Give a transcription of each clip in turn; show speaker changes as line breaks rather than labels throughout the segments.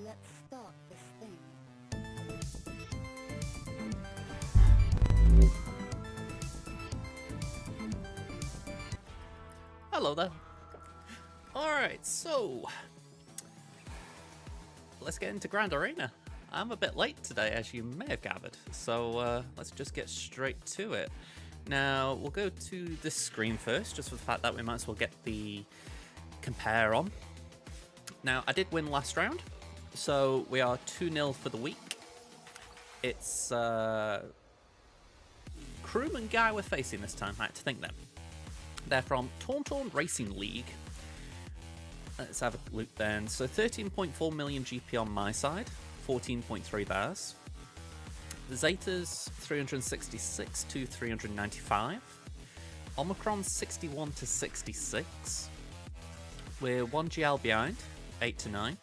Let's start this thing.
Hello there. Alright, so let's get into Grand Arena. I'm a bit late today, as you may have gathered, so let's just get straight to it. Now, we'll go to this screen first, just for the fact that we might as well get the compare on. Now, I did win last round, so we are 2-0 for the week. It's crewman guy we're facing this time, I had to think then. They're from Tauntaun Racing League. Let's have a look then. So 13.4 million GP on my side, 14.3 theirs. The Zetas 366 to 395. Omicron 61 to 66. We're 1 GL behind, 8 to 9.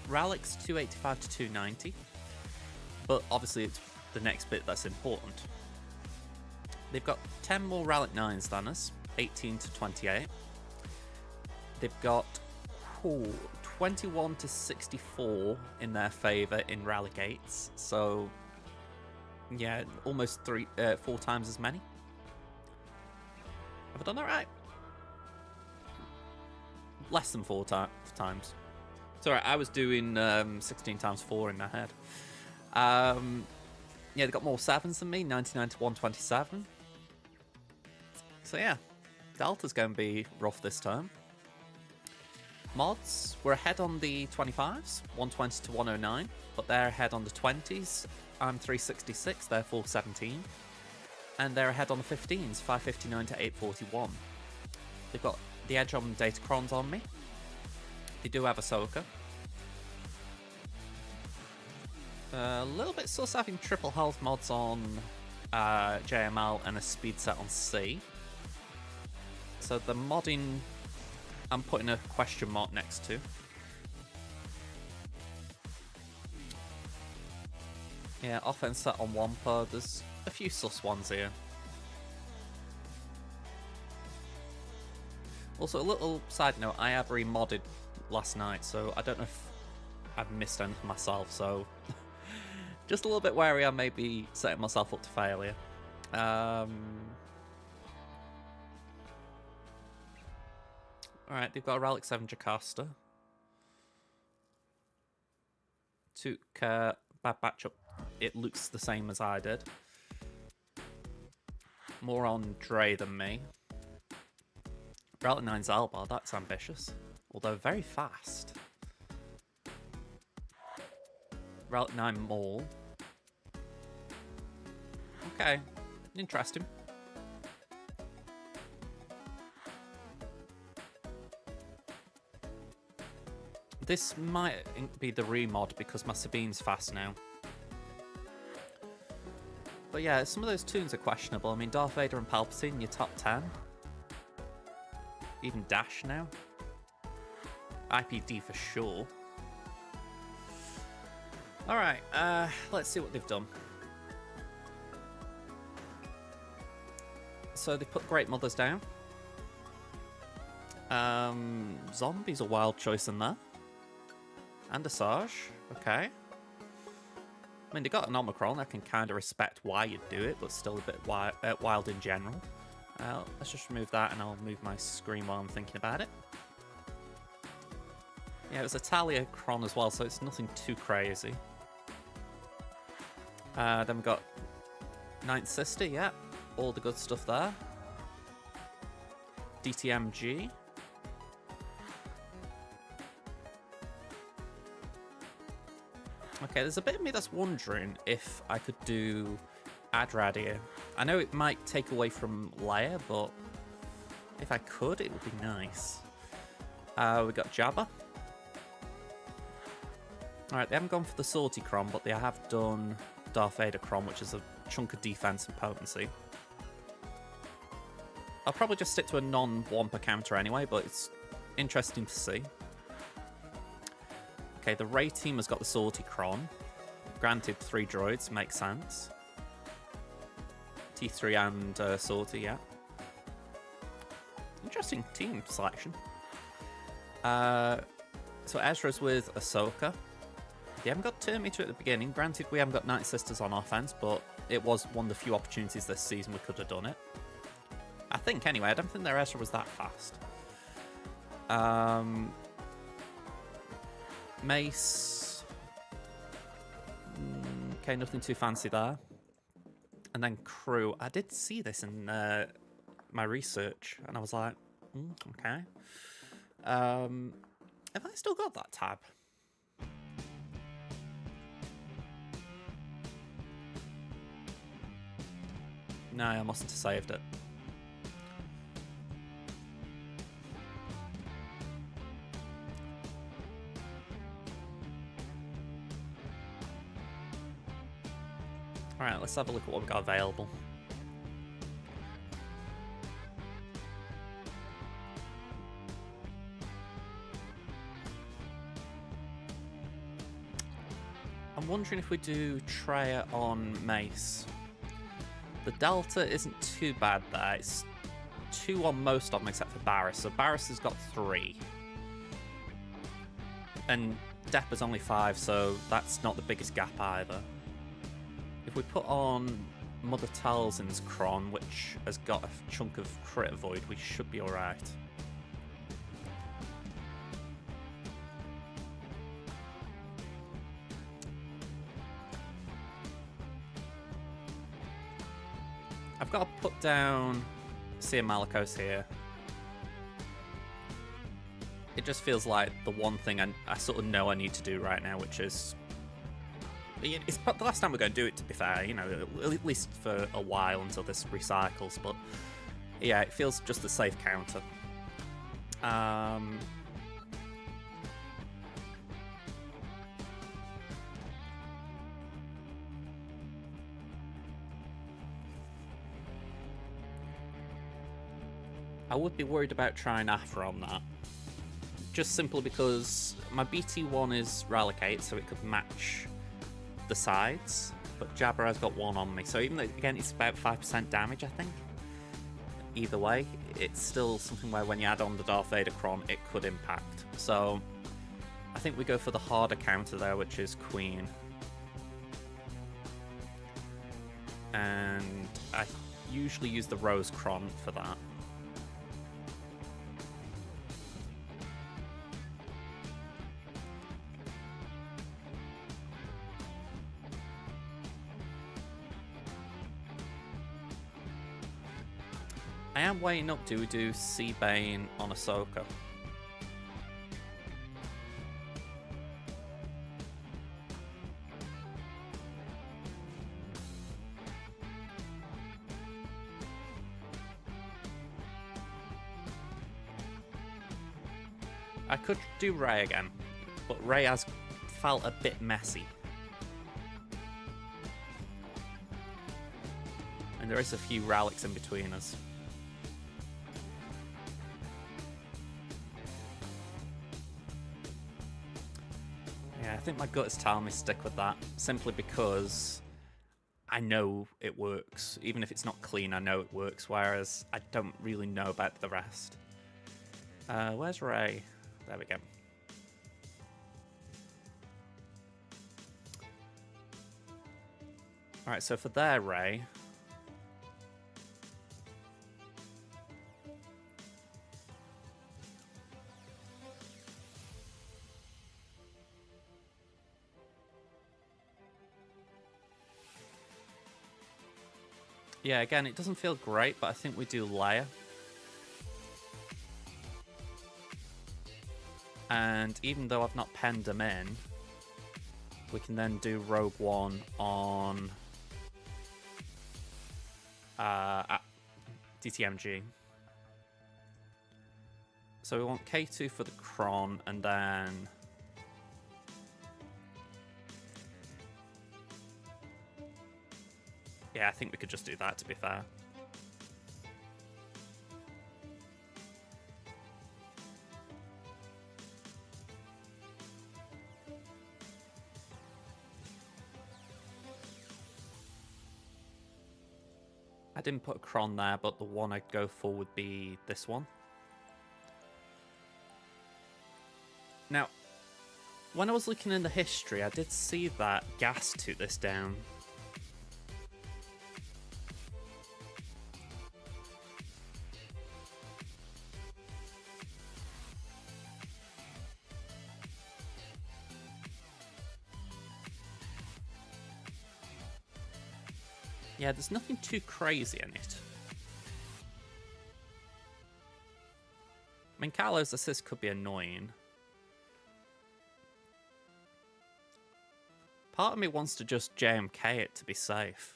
Ralix 285 to 290. But obviously it's the next bit that's important. They've got 10 more Rallic 9s than us, 18 to 28. They've got 21 to 64 in their favour in Rallic 8s, so yeah, almost 4 times as many. Have I done that right? Less than 4 times. It's alright, I was doing 16 times 4 in my head. Yeah, they've got more 7s than me, 99 to 127. So yeah, Delta's going to be rough this time. Mods, we're ahead on the 25s, 120 to 109, but they're ahead on the 20s. I'm 366, they're 417. And they're ahead on the 15s, 559 to 841. They've got the edge on Datacrons on me. They do have Ahsoka. A little bit sus having triple health mods on JML and a speed set on C. So the modding, I'm putting a question mark next to. Yeah, offense set on Wampa. There's a few sus ones here. Also, a little side note, I have remodded last night, so I don't know if I've missed anything myself, so just a little bit wary I may be setting myself up to failure. Alright, they've got a Relic 7 Jocasta. Took bad matchup. It looks the same as I did. More on Dre than me. Relic 9 Zalbar, that's ambitious. Although very fast. Relic 9 Maul. Okay, interesting. This might be the remod because my Sabine's fast now. But yeah, some of those tunes are questionable. I mean, Darth Vader and Palpatine, your top 10. Even Dash now. IPD for sure. Alright, let's see what they've done. So they put Great Mothers down. Zombie's a wild choice in there. And Asajj, okay. I mean, they got an Omicron, I can kind of respect why you'd do it, but still a bit wild in general. Let's just remove that and I'll move my screen while I'm thinking about it. Yeah, it was a Talia Cron as well, so it's nothing too crazy. Then we've got Ninth Sister, yeah, all the good stuff there. DTMG. Okay, there's a bit of me that's wondering if I could do Adrad here. I know it might take away from Leia, but if I could, it would be nice. We got Jabba. Alright, they haven't gone for the Sortie Cron, but they have done Darth Vader Cron, which is a chunk of defense and potency. I'll probably just stick to a non-Wampa counter anyway, but it's interesting to see. Okay, the Rey team has got the Sortie Cron. Granted, 3 droids, makes sense. T3 and Sortie, yeah. Interesting team selection. So Ezra's with Ahsoka. We haven't got Terminator at the beginning. Granted, we haven't got Night Sisters on offense, but it was one of the few opportunities this season we could have done it. I think, anyway. I don't think their Ezra was that fast. Mace. Okay, nothing too fancy there. And then crew. I did see this in my research, and I was like, okay. Have I still got that tab? No, I must have saved it. Alright, let's have a look at what we've got available. I'm wondering if we do Treya on Mace. The Delta isn't too bad there. It's 2 on most of them except for Barriss. So Barriss has got 3. And Depp is only 5, so that's not the biggest gap either. If we put on Mother Talzin's Kron, which has got a chunk of crit avoid, we should be alright. I've got to put down Sia Malicos here. It just feels like the one thing I sort of know I need to do right now, which is... It's the last time we're going to do it, to be fair, you know, at least for a while until this recycles, but yeah, it feels just the safe counter. I would be worried about trying Aphra on that. Just simply because my BT1 is Ralicate, so it could match the sides, but Jabba has got 1 on me, so even though, again, it's about 5% damage, I think. Either way, it's still something where when you add on the Darth Vader Kron, it could impact. So I think we go for the harder counter there, which is Queen. And I usually use the Rose Kron for that. I am weighing up, do we do Seabane on Ahsoka? I could do Rey again, but Rey has felt a bit messy. And there is a few relics in between us. I think my gut is telling me stick with that, simply because I know it works. Even if it's not clean, I know it works, whereas I don't really know about the rest. Where's Rey? There we go. Alright, so for their Rey... Yeah, again, it doesn't feel great, but I think we do Leia. And even though I've not penned them in, we can then do Rogue One on DTMG. So we want K2 for the Kron, and then... Yeah, I think we could just do that, to be fair. I didn't put a Kron there, but the one I'd go for would be this one. Now, When I was looking in the history, I did see that gas took this down. Yeah, there's nothing too crazy in it. I mean, Carlo's assist could be annoying. Part of me wants to just JMK it to be safe.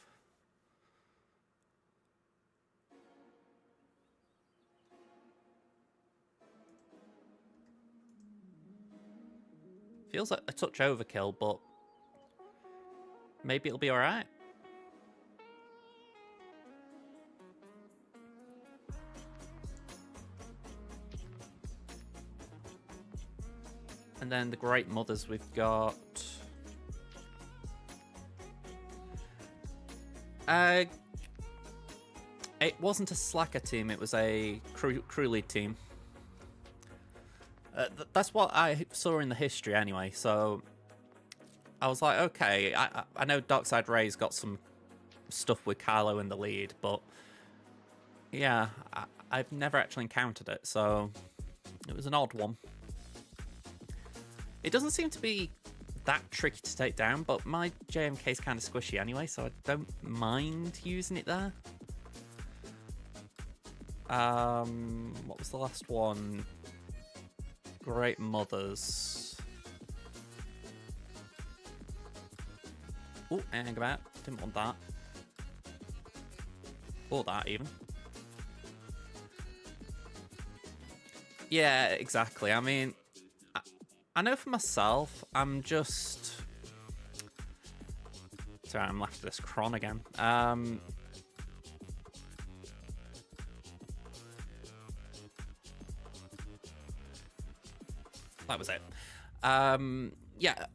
Feels like a touch overkill, but maybe it'll be alright. And then the Great Mothers we've got... It wasn't a slacker team, it was a crew lead team. That's what I saw in the history anyway, so... I was like, okay, I know Darkside Ray's got some stuff with Carlo in the lead, but... Yeah, I've never actually encountered it, so... It was an odd one. It doesn't seem to be that tricky to take down, but my JMK is kind of squishy anyway, so I don't mind using it there. What was the last one? Great Mothers. Oh, hang about. Didn't want that. Or that, even. Yeah, exactly. I mean... I know for myself, I'm just... Sorry, I'm left this cron again. That was it. Yeah,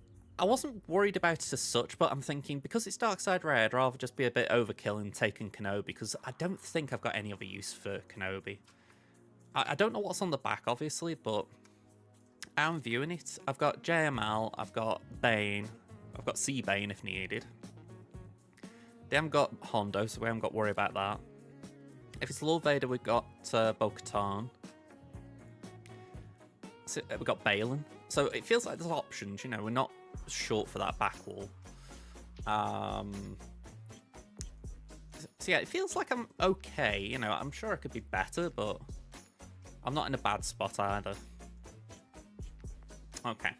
I wasn't worried about it as such, but I'm thinking, because it's Darkside Ray, I'd rather just be a bit overkill and taking Kenobi, because I don't think I've got any other use for Kenobi. I don't know what's on the back, obviously, but... I'm viewing it. I've got JML, I've got Bane, I've got C-Bane if needed. They haven't got Hondo, so we haven't got to worry about that. If it's Lord Vader, we've got Bo-Katan. So, we've got Balin. So it feels like there's options, you know, we're not short for that back wall. So yeah, it feels like I'm okay, you know, I'm sure I could be better, but I'm not in a bad spot either. Okay.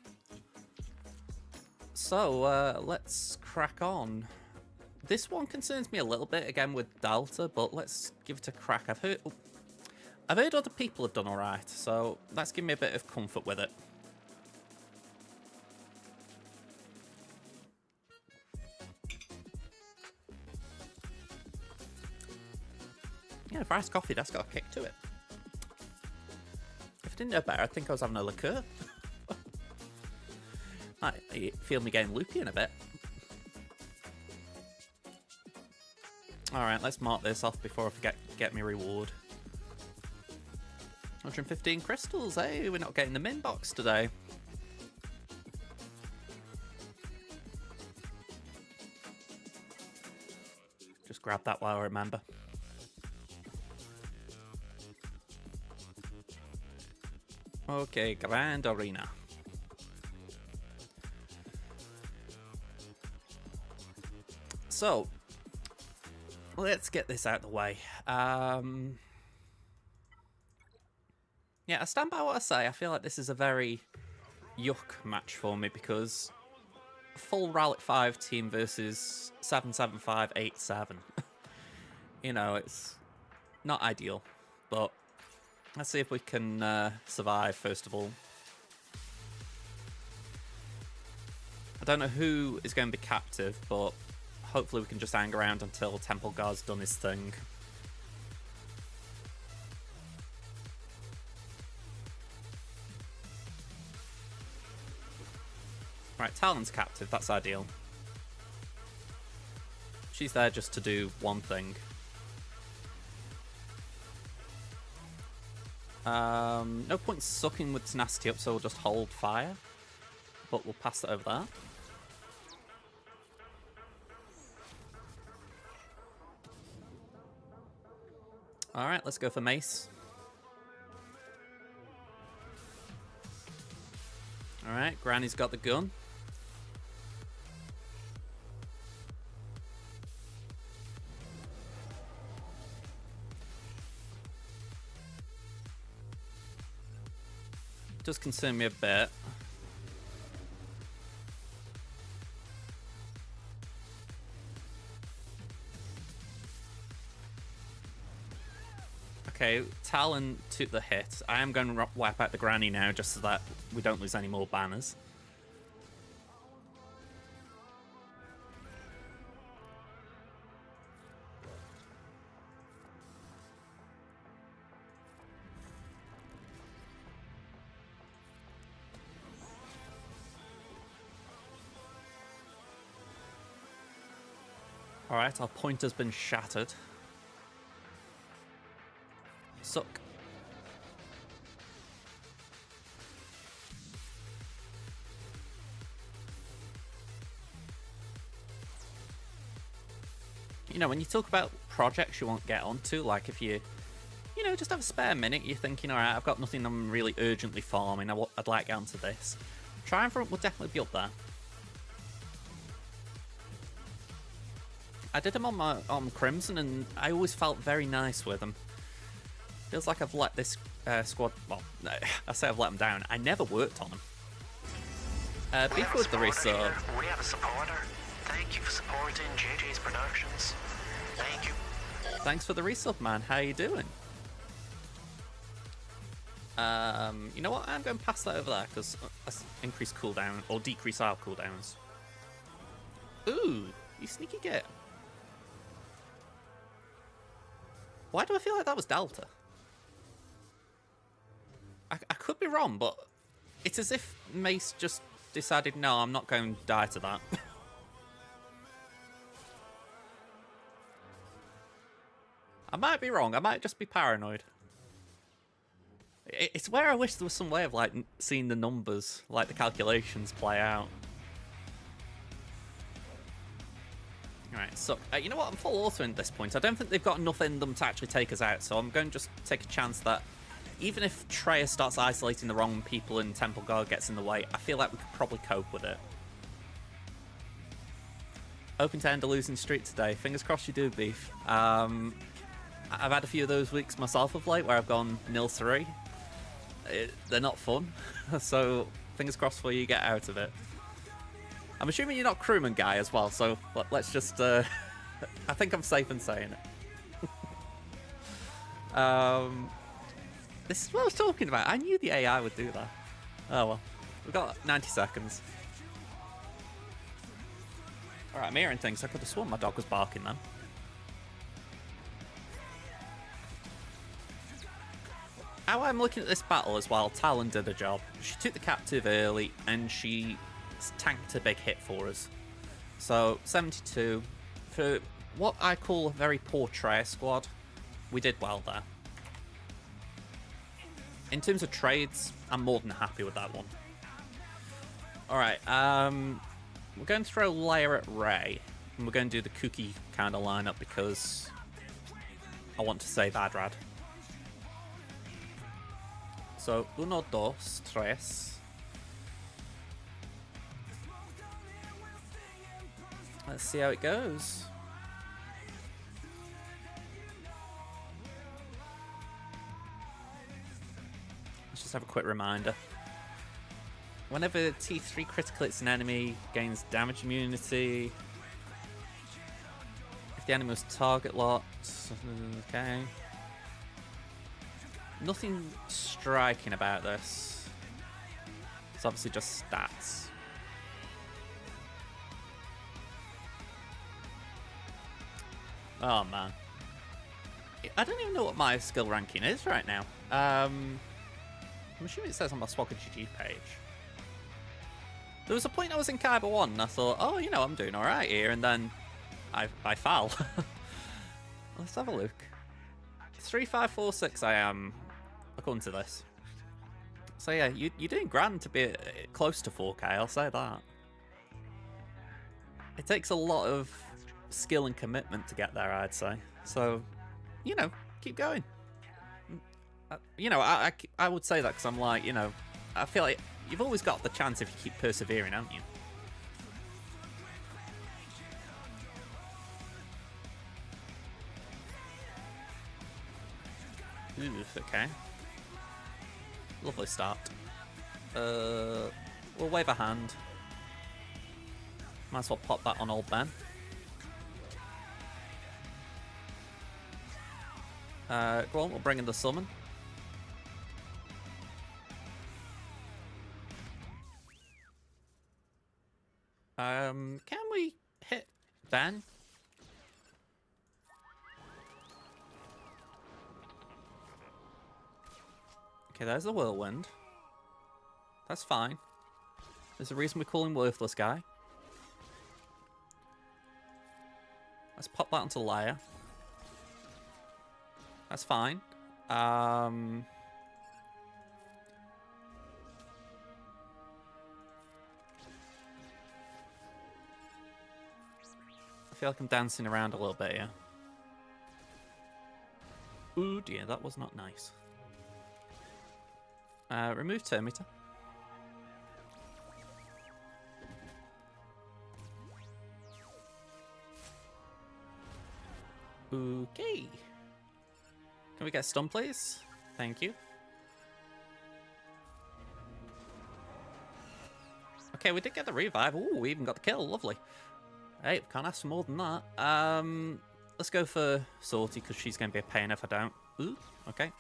So, let's crack on. This one concerns me a little bit, again, with Delta, but let's give it a crack. I've heard other people have done alright, so let's give me a bit of comfort with it. Yeah, for iced coffee, that's got a kick to it. If I didn't know better, I'd think I was having a liqueur. I feel me getting loopy in a bit. Alright, let's mark this off before I forget to get my reward. 115 crystals, hey, we're not getting the min box today. Just grab that while I remember. Okay, Grand Arena. So, let's get this out of the way. Yeah, I stand by what I say. I feel like this is a very yuck match for me because full Rallic 5 team versus 77587. You know, it's not ideal, but let's see if we can survive first of all. I don't know who is going to be captive, but hopefully we can just hang around until Temple Guard's done his thing. Right, Talon's captive, that's ideal. She's there just to do one thing. No point sucking with tenacity up, so we'll just hold fire. but we'll pass it over there. Alright, let's go for Mace. Alright, Granny's got the gun. Does concern me a bit. Okay, Talon took the hit. I am going to wipe out the Granny now just so that we don't lose any more banners. Alright, our pointer's been shattered. Suck. You know, when you talk about projects you won't get onto, like if you know, just have a spare minute, you're thinking, alright, I've got nothing I'm really urgently farming, I'd like to get onto this. Triumvirate will definitely be up there. I did them on Crimson, and I always felt very nice with them. Feels like I've let this squad... Well, I say I've let them down. I never worked on them. Beef with the resub.
We have a supporter. Thank you for supporting JJ's Productions. Thank you.
Thanks for the resub, man. How you doing? You know what? I'm going to pass that over there, because that's increase cooldown, or decrease our cooldowns. Ooh, you sneaky git. Why do I feel like that was Delta? I could be wrong, but it's as if Mace just decided, no, I'm not going to die to that. I might be wrong. I might just be paranoid. It's where I wish there was some way of like seeing the numbers, like the calculations play out. Alright, so, you know what, I'm full auto at this point. I don't think they've got enough in them to actually take us out, so I'm going to just take a chance that even if Treya starts isolating the wrong people and Temple Guard gets in the way, I feel like we could probably cope with it. Hoping to end a losing streak today. Fingers crossed you do, Beef. I've had a few of those weeks myself of late where I've gone 0-3. They're not fun, so fingers crossed for you get out of it. I'm assuming you're not crewman guy as well, so let's just... I think I'm safe in saying it. This is what I was talking about. I knew the AI would do that. Oh well. We've got 90 seconds. Alright, I'm hearing things. I could have sworn my dog was barking then. How I'm looking at this battle as well, Talon did a job. She took the captive early and she tanked a big hit for us. So 72 for what I call a very poor Treya squad. We did well there. In terms of trades, I'm more than happy with that one. Alright, we're going to throw Lair at Ray, and we're going to do the Cookie kind of lineup because I want to save Adrad. So, 1, 2, 3. Let's see how it goes. Let's just have a quick reminder. Whenever T3 critical hits an enemy, gains damage immunity. If the enemy was target locked, okay. Nothing striking about this. It's obviously just stats. Oh man. I don't even know what my skill ranking is right now. I'm assuming it says on my SWGOH page. There was a point I was in Kyber 1 and I thought, oh, you know, I'm doing alright here, and then I fell. Let's have a look. 3, 5, 4, 6 I am, according to this. So yeah, you're doing grand to be close to 4K, I'll say that. It takes a lot of skill and commitment to get there, I'd say. So, you know, keep going. You know, I would say that because I'm like, you know, I feel like you've always got the chance if you keep persevering, haven't you? Oof, okay. Lovely start. We'll wave a hand. Might as well pop that on old Ben. Go on, we'll bring in the summon. Can we hit Ben? Okay, there's the whirlwind. That's fine. There's a reason we call him Worthless Guy. Let's pop that onto Lair. That's fine. I feel like I'm dancing around a little bit here. Ooh dear, that was not nice. Remove Terminator. Okay. Can we get stun, please? Thank you. Okay, we did get the revive. Ooh, we even got the kill. Lovely. Hey, can't ask for more than that. Let's go for Salty, because she's going to be a pain if I don't. Ooh, okay.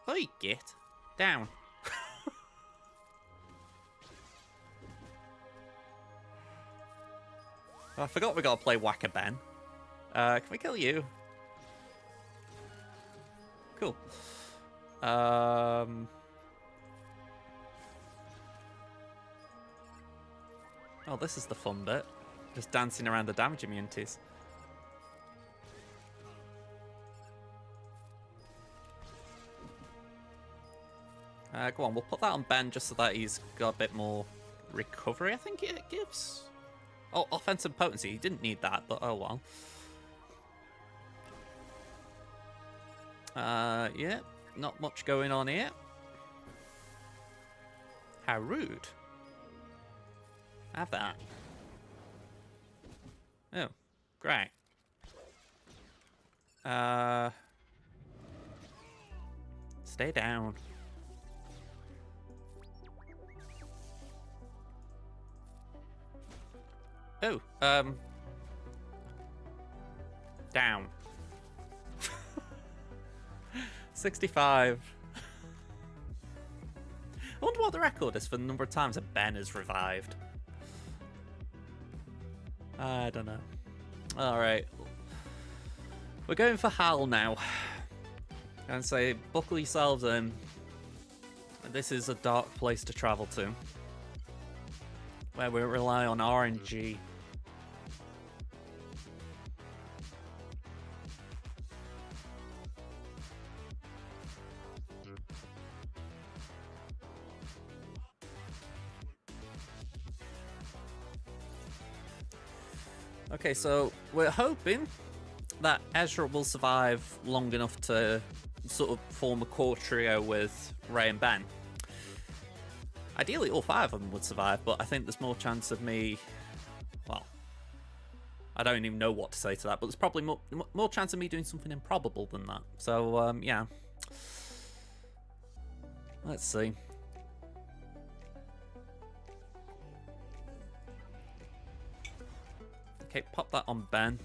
Oi, get down. Oh, I forgot we got to play Whacker Ben. Can we kill you? Cool. Oh, this is the fun bit. Just dancing around the damage immunities. Go on, we'll put that on Ben just so that he's got a bit more recovery, I think it gives. Oh, offensive potency. He didn't need that, but oh well. Yeah, not much going on here. How rude. Have that. Oh, great. Stay down. Oh, down. 65. I wonder what the record is for the number of times that Ben has revived. I don't know. Alright. We're going for Hal now. And say, buckle yourselves in. This is a dark place to travel to. Where we rely on RNG. Okay, so we're hoping that Ezra will survive long enough to sort of form a core trio with Ray and Ben. Ideally, all 5 of them would survive, but I think there's more chance of me... Well, I don't even know what to say to that, but there's probably more chance of me doing something improbable than that. So, yeah. Let's see. Okay, pop that on Ben.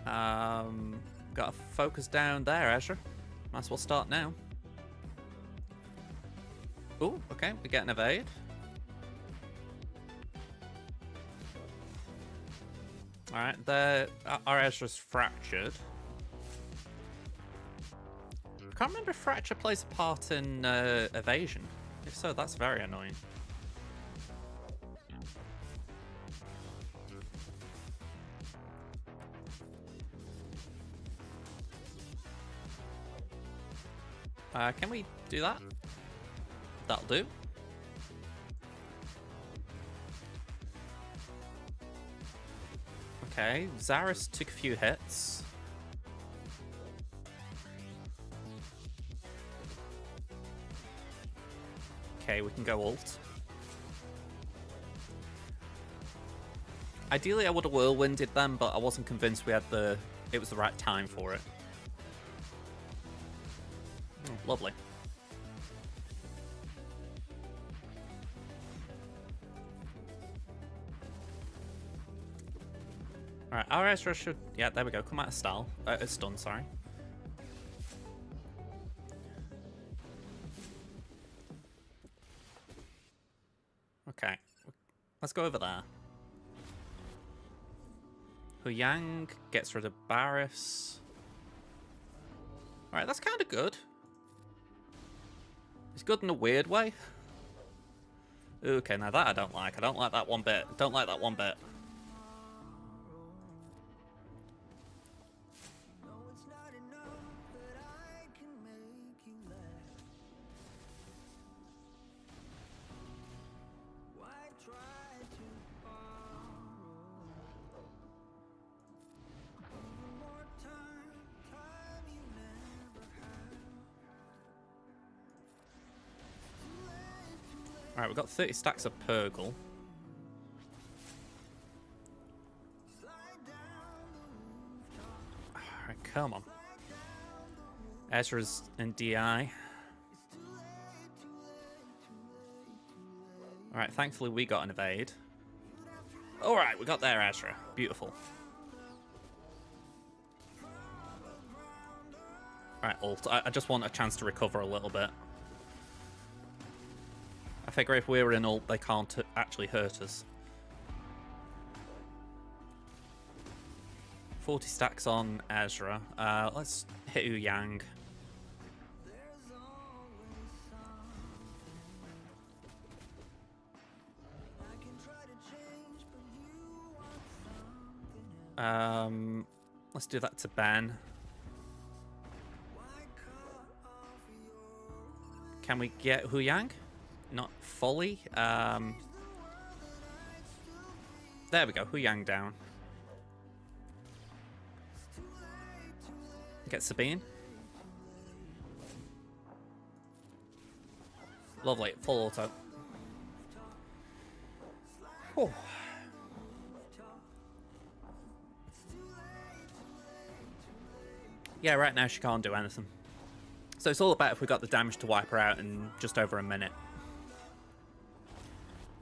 Got to focus down there, Ezra. Might as well start now. Oh, okay, we get an evade. Alright, there. Our Ezra's fractured. I can't remember if fracture plays a part in evasion. If so, that's very annoying. Can we do that? That'll do. Okay, Zaris took a few hits. Okay, we can go ult. Ideally, I would have whirlwinded them, but I wasn't convinced it was the right time for it. Oh, lovely. Alright, our Ezra should... Yeah, there we go. Come out of stun, sorry. Okay. Let's go over there. Huyang gets rid of Barris. Alright, that's kind of good. It's good in a weird way. Okay, now that I don't like. I don't like that one bit. Don't like that one bit. Alright, we've got 30 stacks of Purgle. Alright, come on. Ezra's in DI. Alright, thankfully we got an evade. Alright, we got there, Ezra. Beautiful. Alright, ult. I just want a chance to recover a little bit. I figure if we're in ult, they can't actually hurt us. 40 stacks on Ezra. Let's hit Yang. Let's do that to Ben. Can we get Huyang? Not fully. There we go. Huyang down. Get Sabine. Lovely. Full auto. Whew. Yeah, right now she can't do anything. So it's all about if we got the damage to wipe her out in just over a minute.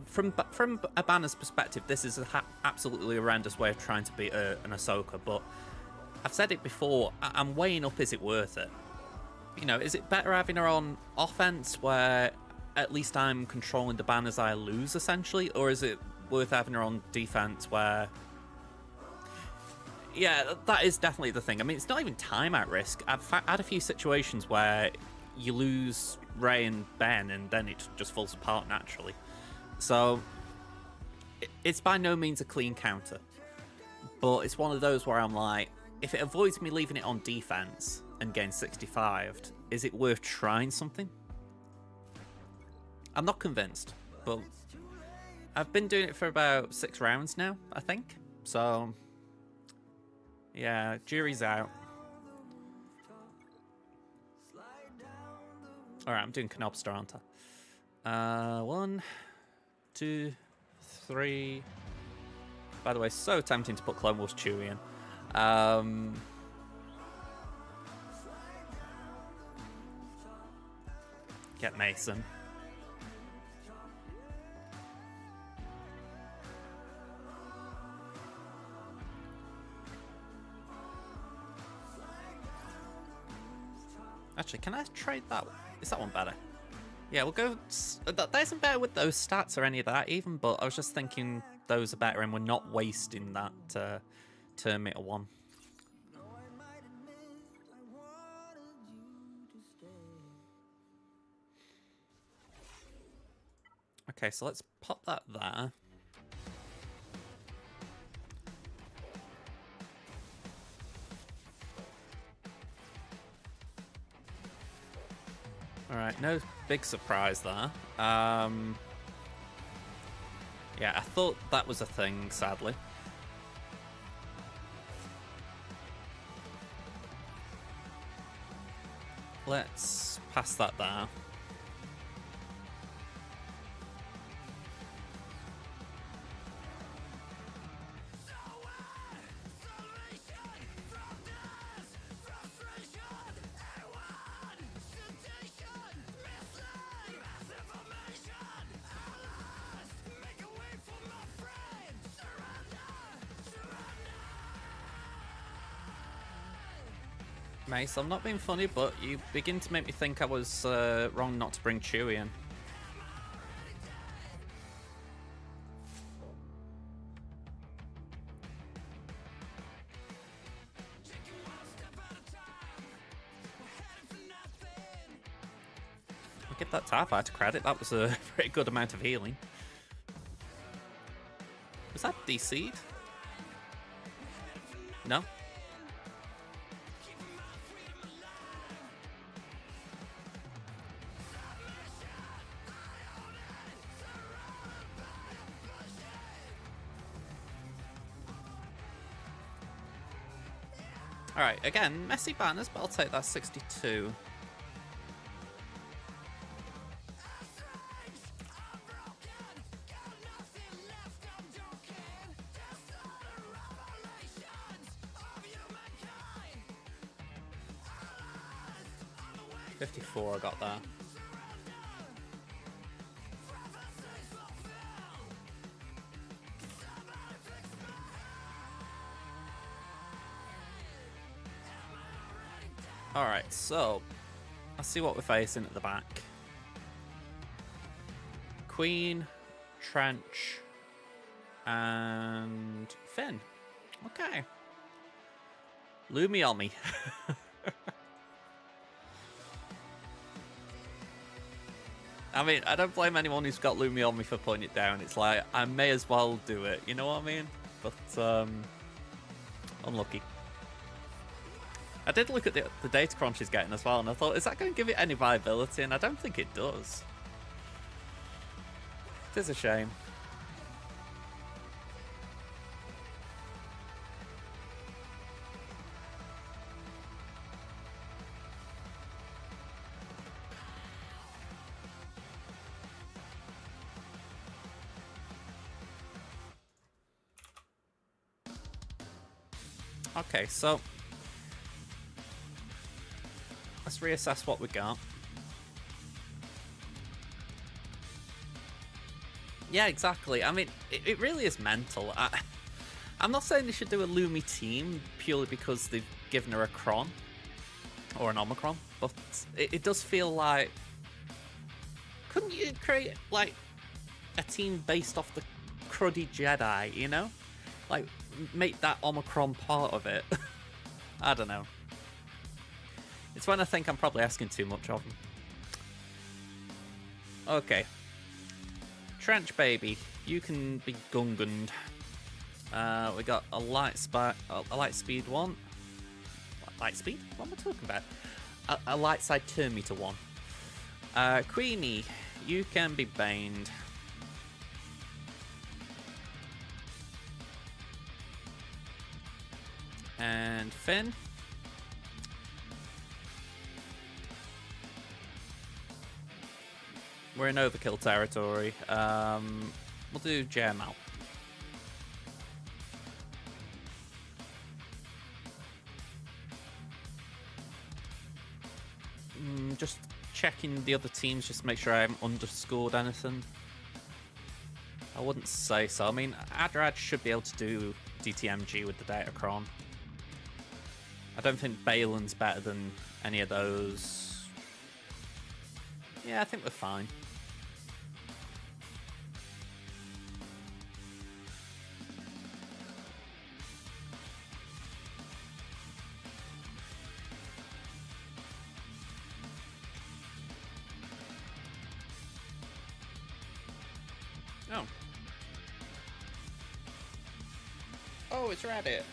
From a banner's perspective, this is an absolutely horrendous way of trying to beat an Ahsoka, but I've said it before, I'm weighing up, is it worth it? You know, is it better having her on offense where at least I'm controlling the banners I lose, essentially, or is it worth having her on defense where... Yeah, that is definitely the thing. I mean, it's not even time at risk. I've had a few situations where you lose Rey and Ben and then it just falls apart naturally. So, it's by no means a clean counter. But it's one of those where I'm like, if it avoids me leaving it on defense and getting 65'd, is it worth trying something? I'm not convinced, but I've been doing it for about 6 rounds now, I think. So... yeah, jury's out. Alright, I'm doing Canobster, aren't I? 1, 2, 3. By the way, so tempting to put Clone Wars Chewie in. Get Mason. Actually, can I trade that? Is that one better? Yeah, we'll go... That isn't better with those stats or any of that even, but I was just thinking those are better and we're not wasting that Terminator 1. Okay, so let's pop that there. Alright, no big surprise there. Yeah, I thought that was a thing, sadly. Let's pass that there. Mace, I'm not being funny, but you begin to make me think I was wrong not to bring Chewie in. I'll give that TIE Fighter credit, that was a pretty good amount of healing. Was that DC'd? No? Alright, again, messy banners, but I'll take that 62. $54, I got that. Alright, so let's see what we're facing at the back. Queen, Trench, and Finn. Okay. Lumi on me. I mean, I don't blame anyone who's got Lumi on me for putting it down. It's like, I may as well do it, you know what I mean? But, unlucky. I did look at the data crunch he's getting as well, and I thought, is that going to give it any viability? And I don't think it does. It is a shame. Okay, so let's reassess what we got. Yeah, exactly. I mean, it really is mental. I'm not saying they should do a Lumi team purely because they've given her a Cron or an Omicron, but it does feel like, couldn't you create like a team based off the cruddy Jedi, you know? Like, make that Omicron part of it. I don't know. It's when I think I'm probably asking too much of them. Okay. Trench baby, you can be Gunguned. We got a light speed one. Light speed? What am I talking about? A light side turn meter one. Queenie, you can be baned. And Finn. We're in overkill territory. We'll do JML. Just checking the other teams, just to make sure I haven't underscored anything. I wouldn't say so. I mean, Adrad should be able to do DTMG with the Datacron. I don't think Balin's better than any of those. Yeah, I think we're fine. Oh. Oh, it's Reddit.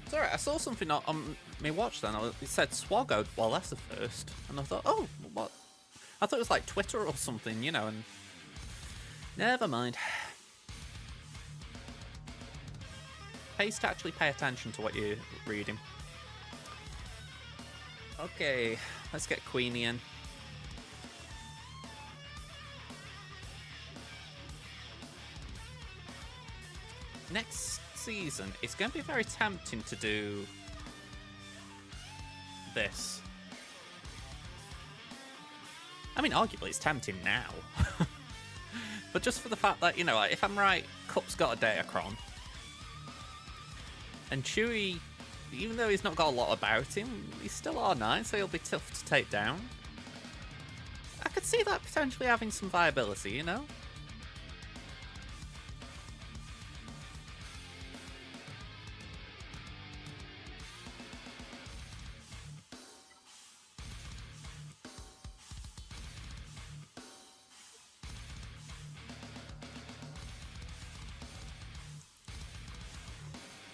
It's alright. Alright, I saw something on my watch then. It said SWGOH. Well, that's the first. And I thought, oh, what? I thought it was like Twitter or something, you know, and never mind. Pays to actually pay attention to what you're reading. Okay, let's get Queenie in. Next season, it's going to be very tempting to do this. I mean, arguably it's tempting now. But just for the fact that, you know, like, if I'm right, Cup's got a Datacron. And Chewie, even though he's not got a lot about him, he's still R9, so he'll be tough to take down. I could see that potentially having some viability, you know?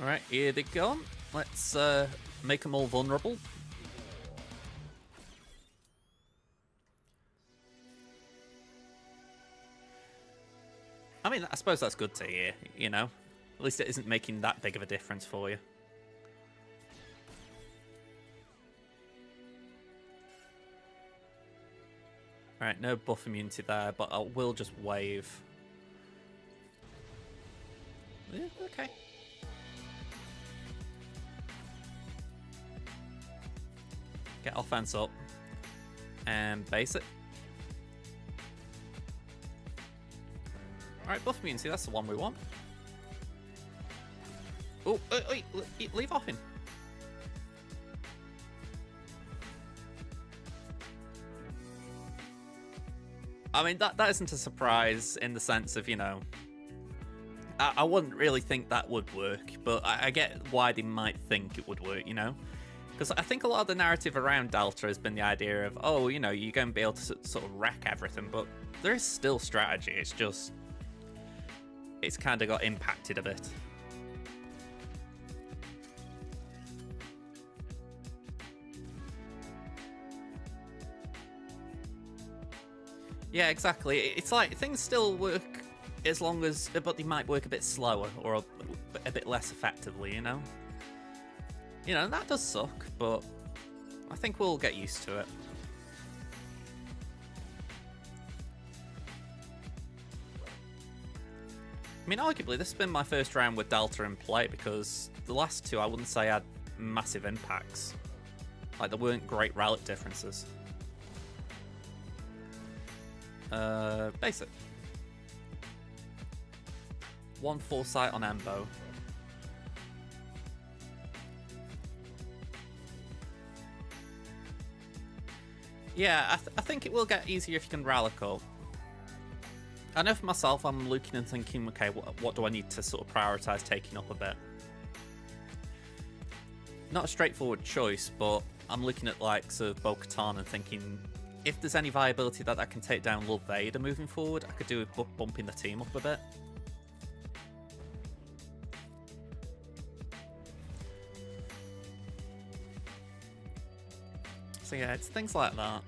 Alright, here they go. Let's make them all vulnerable. I mean, I suppose that's good to hear, you know? At least it isn't making that big of a difference for you. Alright, no buff immunity there, but I will just wave. Yeah, okay. Get offense up. And base it. Alright, buff immunity, that's the one we want. Oh, wait, leave off him. I mean, that isn't a surprise in the sense of, you know, I wouldn't really think that would work, but I get why they might think it would work, you know? Because I think a lot of the narrative around Delta has been the idea of, oh, you know, you're going to be able to sort of wreck everything, but there is still strategy. It's just, it's kind of got impacted a bit. Yeah, exactly. It's like things still work as long as, but they might work a bit slower or a bit less effectively, you know? You know, that does suck, but I think we'll get used to it. I mean, arguably, this has been my first round with Delta in play because the last two I wouldn't say had massive impacts. Like, there weren't great relic differences. Basic. 1 foresight on Embo. Yeah, I think it will get easier if you can relic up. I know for myself, I'm looking and thinking, okay, what do I need to sort of prioritise taking up a bit? Not a straightforward choice, but I'm looking at like sort of Bo-Katan and thinking, if there's any viability that I can take down Lord Vader moving forward, I could do with bumping the team up a bit. So yeah, it's things like that.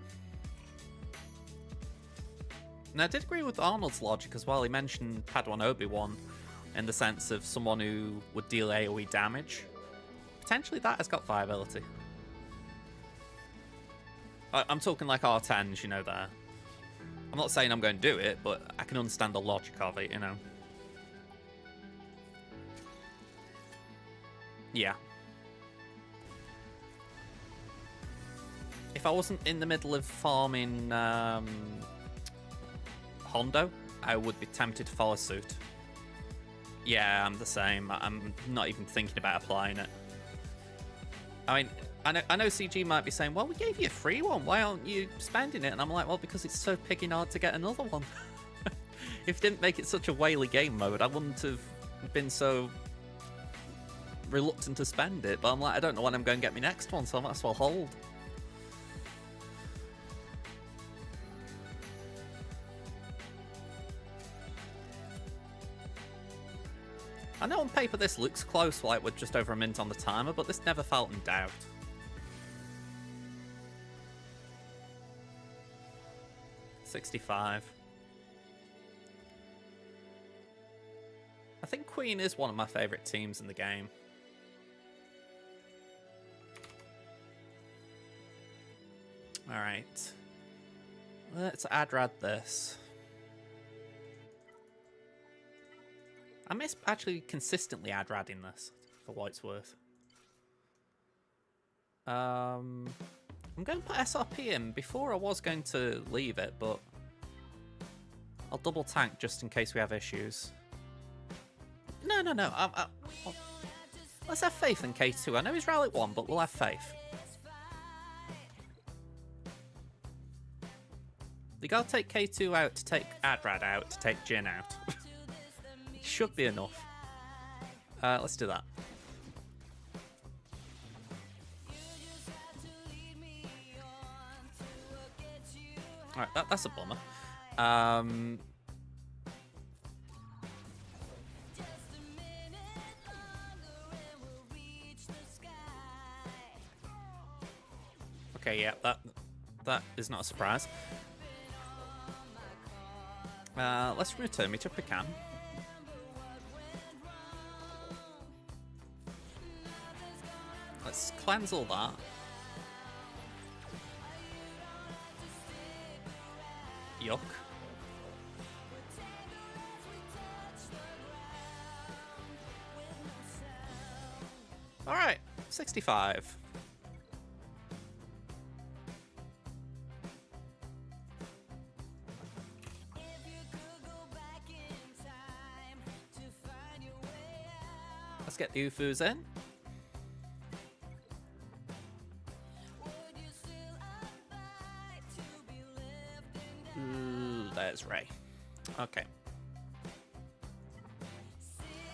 Now, I did agree with Arnold's logic as well. He mentioned Padawan Obi-Wan in the sense of someone who would deal AoE damage. Potentially that has got viability. I'm talking like R10s, you know, there. I'm not saying I'm going to do it, but I can understand the logic of it, you know. Yeah. If I wasn't in the middle of farming Hondo, I would be tempted to follow suit. Yeah, I'm the same. I'm not even thinking about applying it. I mean, I know CG might be saying, well, we gave you a free one. Why aren't you spending it? And I'm like, well, because it's so pigging hard to get another one. If it didn't make it such a whaley game mode, I wouldn't have been so reluctant to spend it. But I'm like, I don't know when I'm going to get my next one, so I might as well hold. I know on paper this looks close, like with just over a minute on the timer, but this never felt in doubt. $65. I think Queen is one of my favourite teams in the game. Alright. Let's ad-rad this. I miss actually consistently ad-radding this, for what it's worth. I'm going to put SRP in. Before I was going to leave it, but I'll double tank just in case we have issues. No. Let's have faith in K2. I know he's Rally 1, but we'll have faith. You gotta take K2 out to take Adrad out to take Jin out. It should be enough. Let's do that. Alright, that's a bummer. Okay, yeah, that is not a surprise. Let's remove turn meter if we can. Let's cleanse all that. Yuck. Alright, 65. Let's get the UFOs in. Ooh, there's Ray. Okay.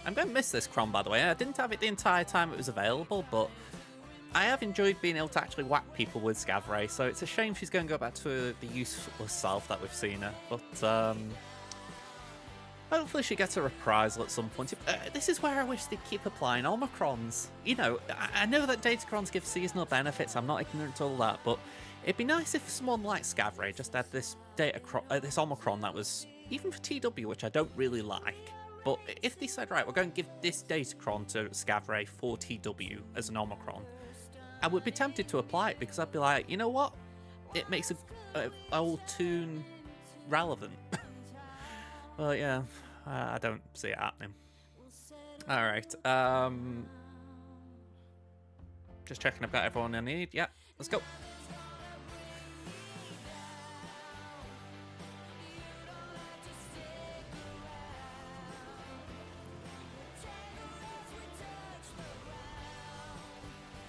I'm going to miss this Cron, by the way. I didn't have it the entire time it was available, but I have enjoyed being able to actually whack people with Scav Ray, so it's a shame she's going to go back to the useless self that we've seen her. But, hopefully she gets a reprisal at some point. This is where I wish they'd keep applying Omicrons. You know, I know that Datacrons give seasonal benefits, I'm not ignorant to all that, but it'd be nice if someone like Scavray just had this this Omicron that was, even for TW, which I don't really like, but if they said, right, we're going to give this Datacron to Scavray for TW as an Omicron, I would be tempted to apply it, because I'd be like, you know what? It makes a old tune relevant. Well, yeah, I don't see it happening. Alright, just checking I've got everyone I need. Yeah, let's go.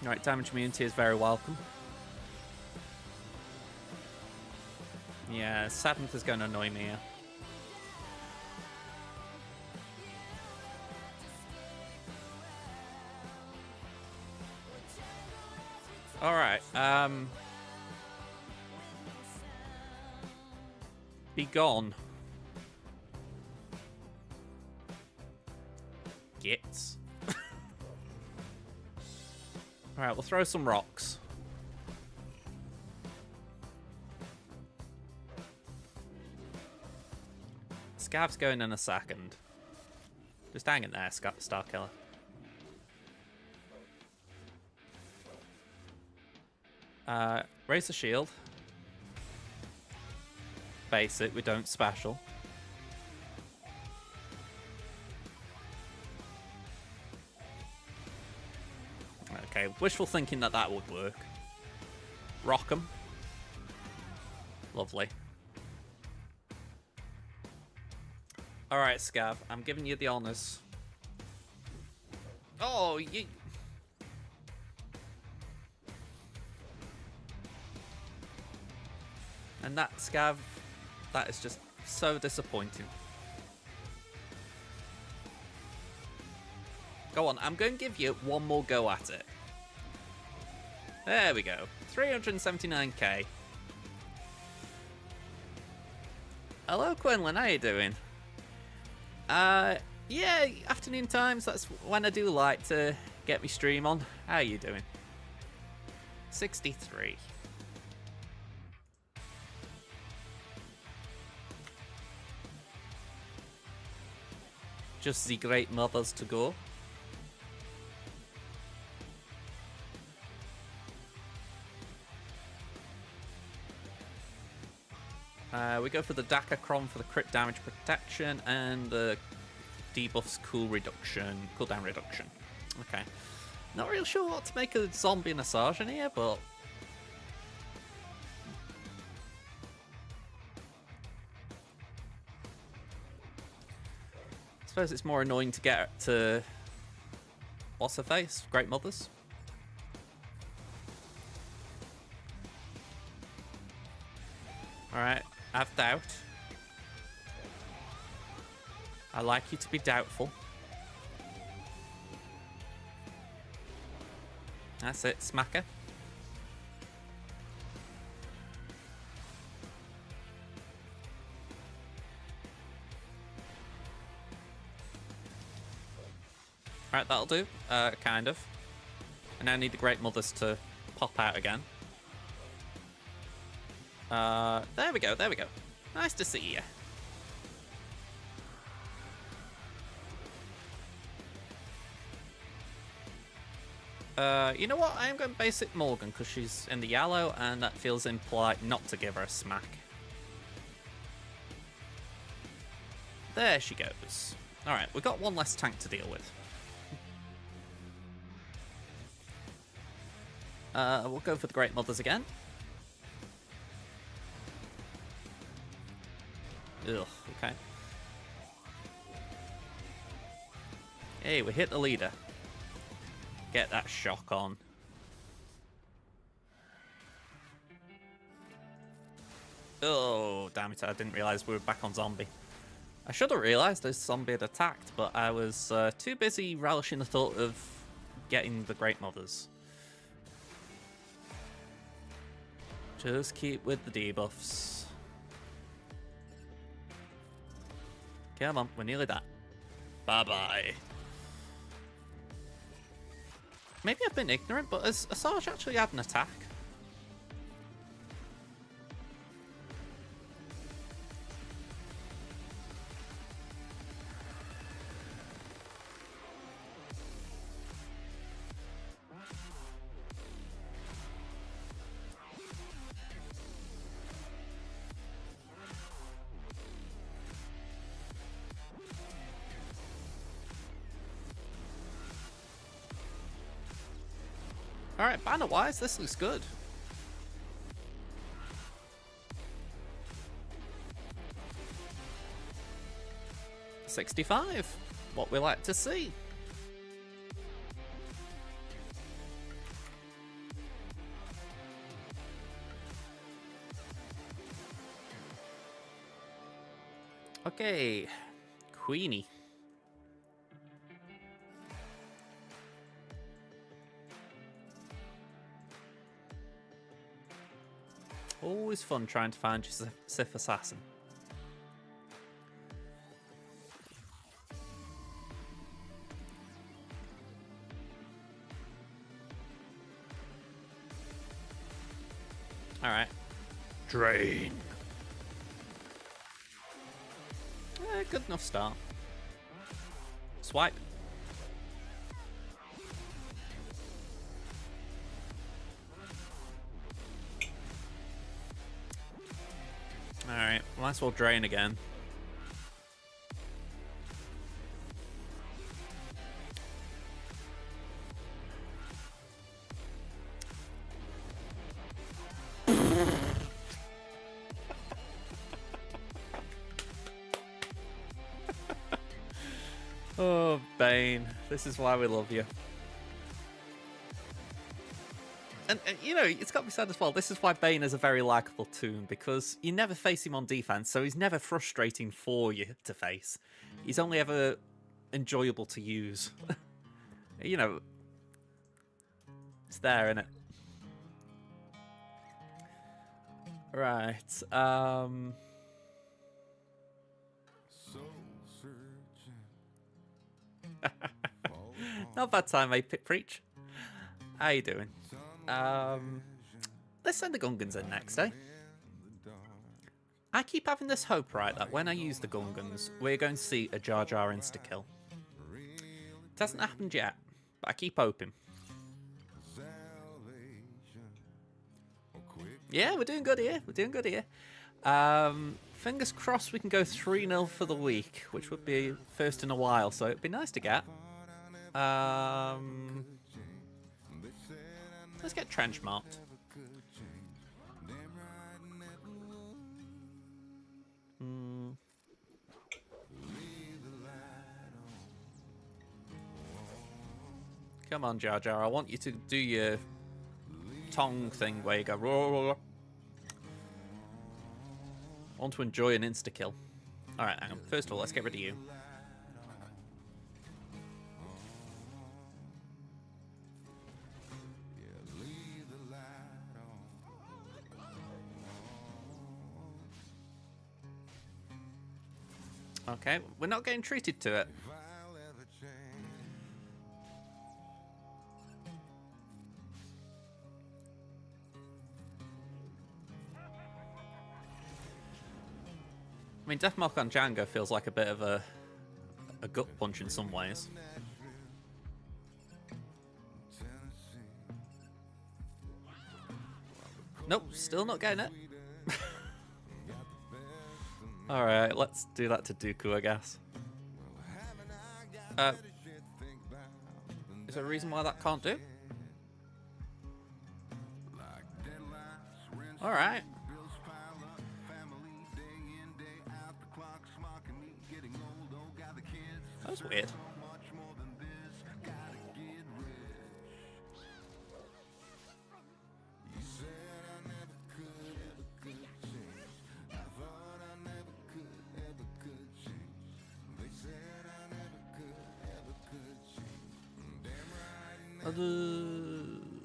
Alright, damage immunity is very welcome. Yeah, 7th is going to annoy me here. Alright, be gone. Gits. Alright, we'll throw some rocks. Scav's going in a second. Just hang in there, Star Killer. Raise the shield. Basic, we don't special. Okay, wishful thinking that would work. Rock 'em. Lovely. Alright, Scav, I'm giving you the honours. Oh, you... And that Scav, that is just so disappointing. Go on, I'm going to give you one more go at it. There we go. 379k. Hello, Quinlan. How you doing? Yeah, afternoon times, that's when I do like to get me stream on. How are you doing? 63. Just the great mothers to go. We go for the Dakacron for the crit damage protection and the debuffs cooldown reduction. Okay. Not real sure what to make of zombie and a sergeant here, but I suppose it's more annoying to get to what's her face? Great Mothers. Alright, have doubt. I like you to be doubtful. That's it, smacker. Right, that'll do. Kind of. I now need the Great Mothers to pop out again. There we go, there we go. Nice to see you. You know what? I am going basic Morgan because she's in the yellow and that feels impolite not to give her a smack. There she goes. Alright, we've got one less tank to deal with. We'll go for the Great Mothers again. Ugh, okay. Hey, we hit the leader. Get that shock on. Oh, damn it, I didn't realise we were back on zombie. I should have realised this zombie had attacked, but I was too busy relishing the thought of getting the Great Mothers. Just keep with the debuffs. Come on, we're nearly there. Bye-bye. Maybe I've been ignorant, but has Asajj actually had an attack? Alright, banner-wise, this looks good. $65. What we like to see. Okay. Queenie. Always fun trying to find your Sith assassin. Alright. Drain. Good enough start. Swipe. Alright, might as well drain again. Oh, Bane. This is why we love you. And you know, it's got to be said as well, this is why Bane is a very likeable toon, because you never face him on defense, so he's never frustrating for you to face. He's only ever enjoyable to use. You know, it's there, isn't it? Right,
Soul searching,
Not bad time, eh, Preach? How you doing? Let's send the Gungans in next, eh? I keep having this hope, right, that when I use the Gungans, we're going to see a Jar Jar insta-kill. It hasn't happened yet, but I keep hoping. Yeah, we're doing good here. We're doing good here. Fingers crossed we can go 3-0 for the week, which would be first in a while, so it'd be nice to get. Let's get trench marked. Come on, Jar Jar. I want you to do your tongue thing where you go. Roar. I want to enjoy an insta-kill. Alright, hang on. First of all, let's get rid of you. Okay, we're not getting treated to it. I mean, Deathmark on Django feels like a bit of a gut punch in some ways. Nope, still not getting it. Alright, let's do that to Dooku, I guess. Is there a reason why that can't do? Alright. That was weird.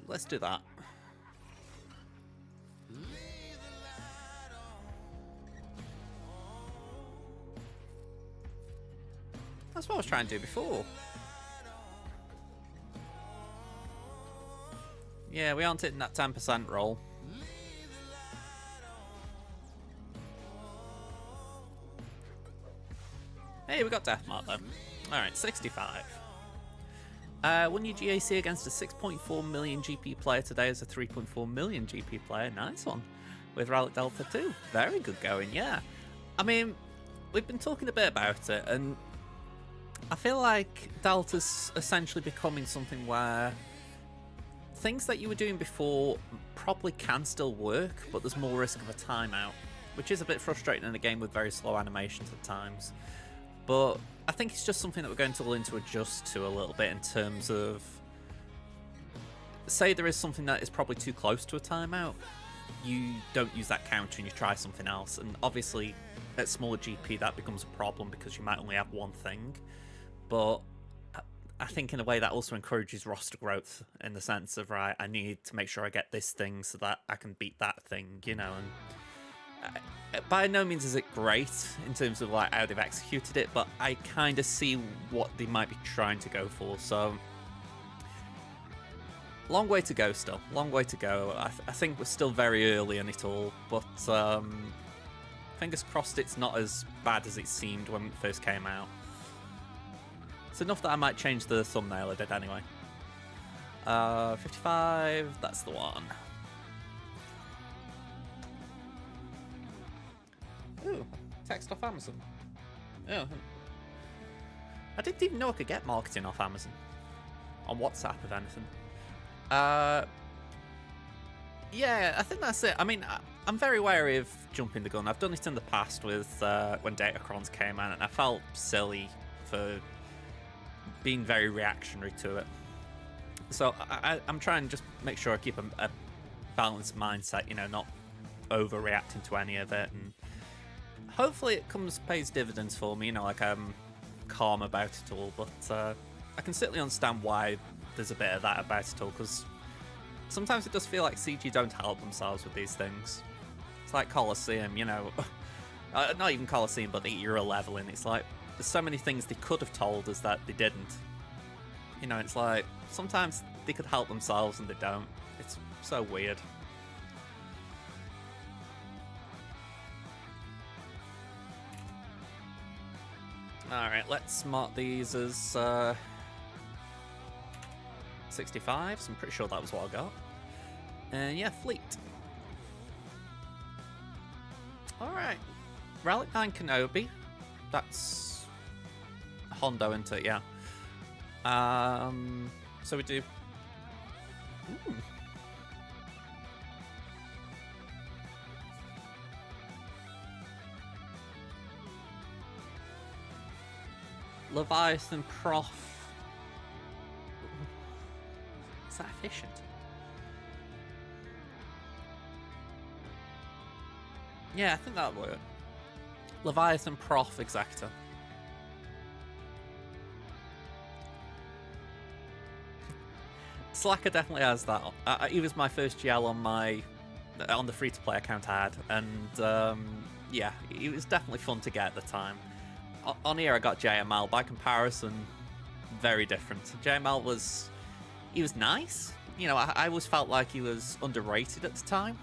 Let's do that. That's what I was trying to do before. Yeah, we aren't hitting that 10% roll. Hey, we got Deathmark though. Alright, 65. Won your GAC against a 6.4 million GP player today as a 3.4 million GP player. Nice one. With Relic Delta 2. Very good going, yeah. I mean, we've been talking a bit about it, and I feel like Delta's essentially becoming something where things that you were doing before probably can still work, but there's more risk of a timeout, which is a bit frustrating in a game with very slow animations at times. But I think it's just something that we're going to learn to adjust to a little bit in terms of, say there is something that is probably too close to a timeout, you don't use that counter and you try something else. And obviously at smaller GP that becomes a problem because you might only have one thing. But I think in a way that also encourages roster growth in the sense of, right, I need to make sure I get this thing so that I can beat that thing, you know. And by no means is it great in terms of like how they've executed it, but I kind of see what they might be trying to go for. So long way to go still. Long way to go. I think we're still very early in it all, but fingers crossed it's not as bad as it seemed when it first came out. It's enough that I might change the thumbnail. I did anyway. 55, that's the one. Ooh, text off Amazon. Oh. I didn't even know I could get marketing off Amazon. On WhatsApp, if anything. Yeah, I think that's it. I mean, I'm very wary of jumping the gun. I've done it in the past with when Datacrons came out, and I felt silly for being very reactionary to it. So I'm trying to just make sure I keep a balanced mindset, you know, not overreacting to any of it, and hopefully it pays dividends for me, you know, like I'm calm about it all, but I can certainly understand why there's a bit of that about it all, because sometimes it does feel like CG don't help themselves with these things. It's like Colosseum, you know, not even Colosseum, but the era leveling. It's like, there's so many things they could have told us that they didn't. You know, it's like, sometimes they could help themselves and they don't. It's so weird. Alright, let's mark these as 65s. I'm pretty sure that was what I got. And yeah, fleet. Alright. Relic 9 Kenobi. That's Hondo, isn't it? Yeah. So we do... Ooh. Leviathan Prof. Is that efficient? Yeah, I think that'll work. Leviathan Prof Exactor. Slacker definitely has that. He was my first GL on the free-to-play account I had, and yeah, it was definitely fun to get at the time. On here I got JML. By comparison, very different. JML was nice. You know, I always felt like he was underrated at the time.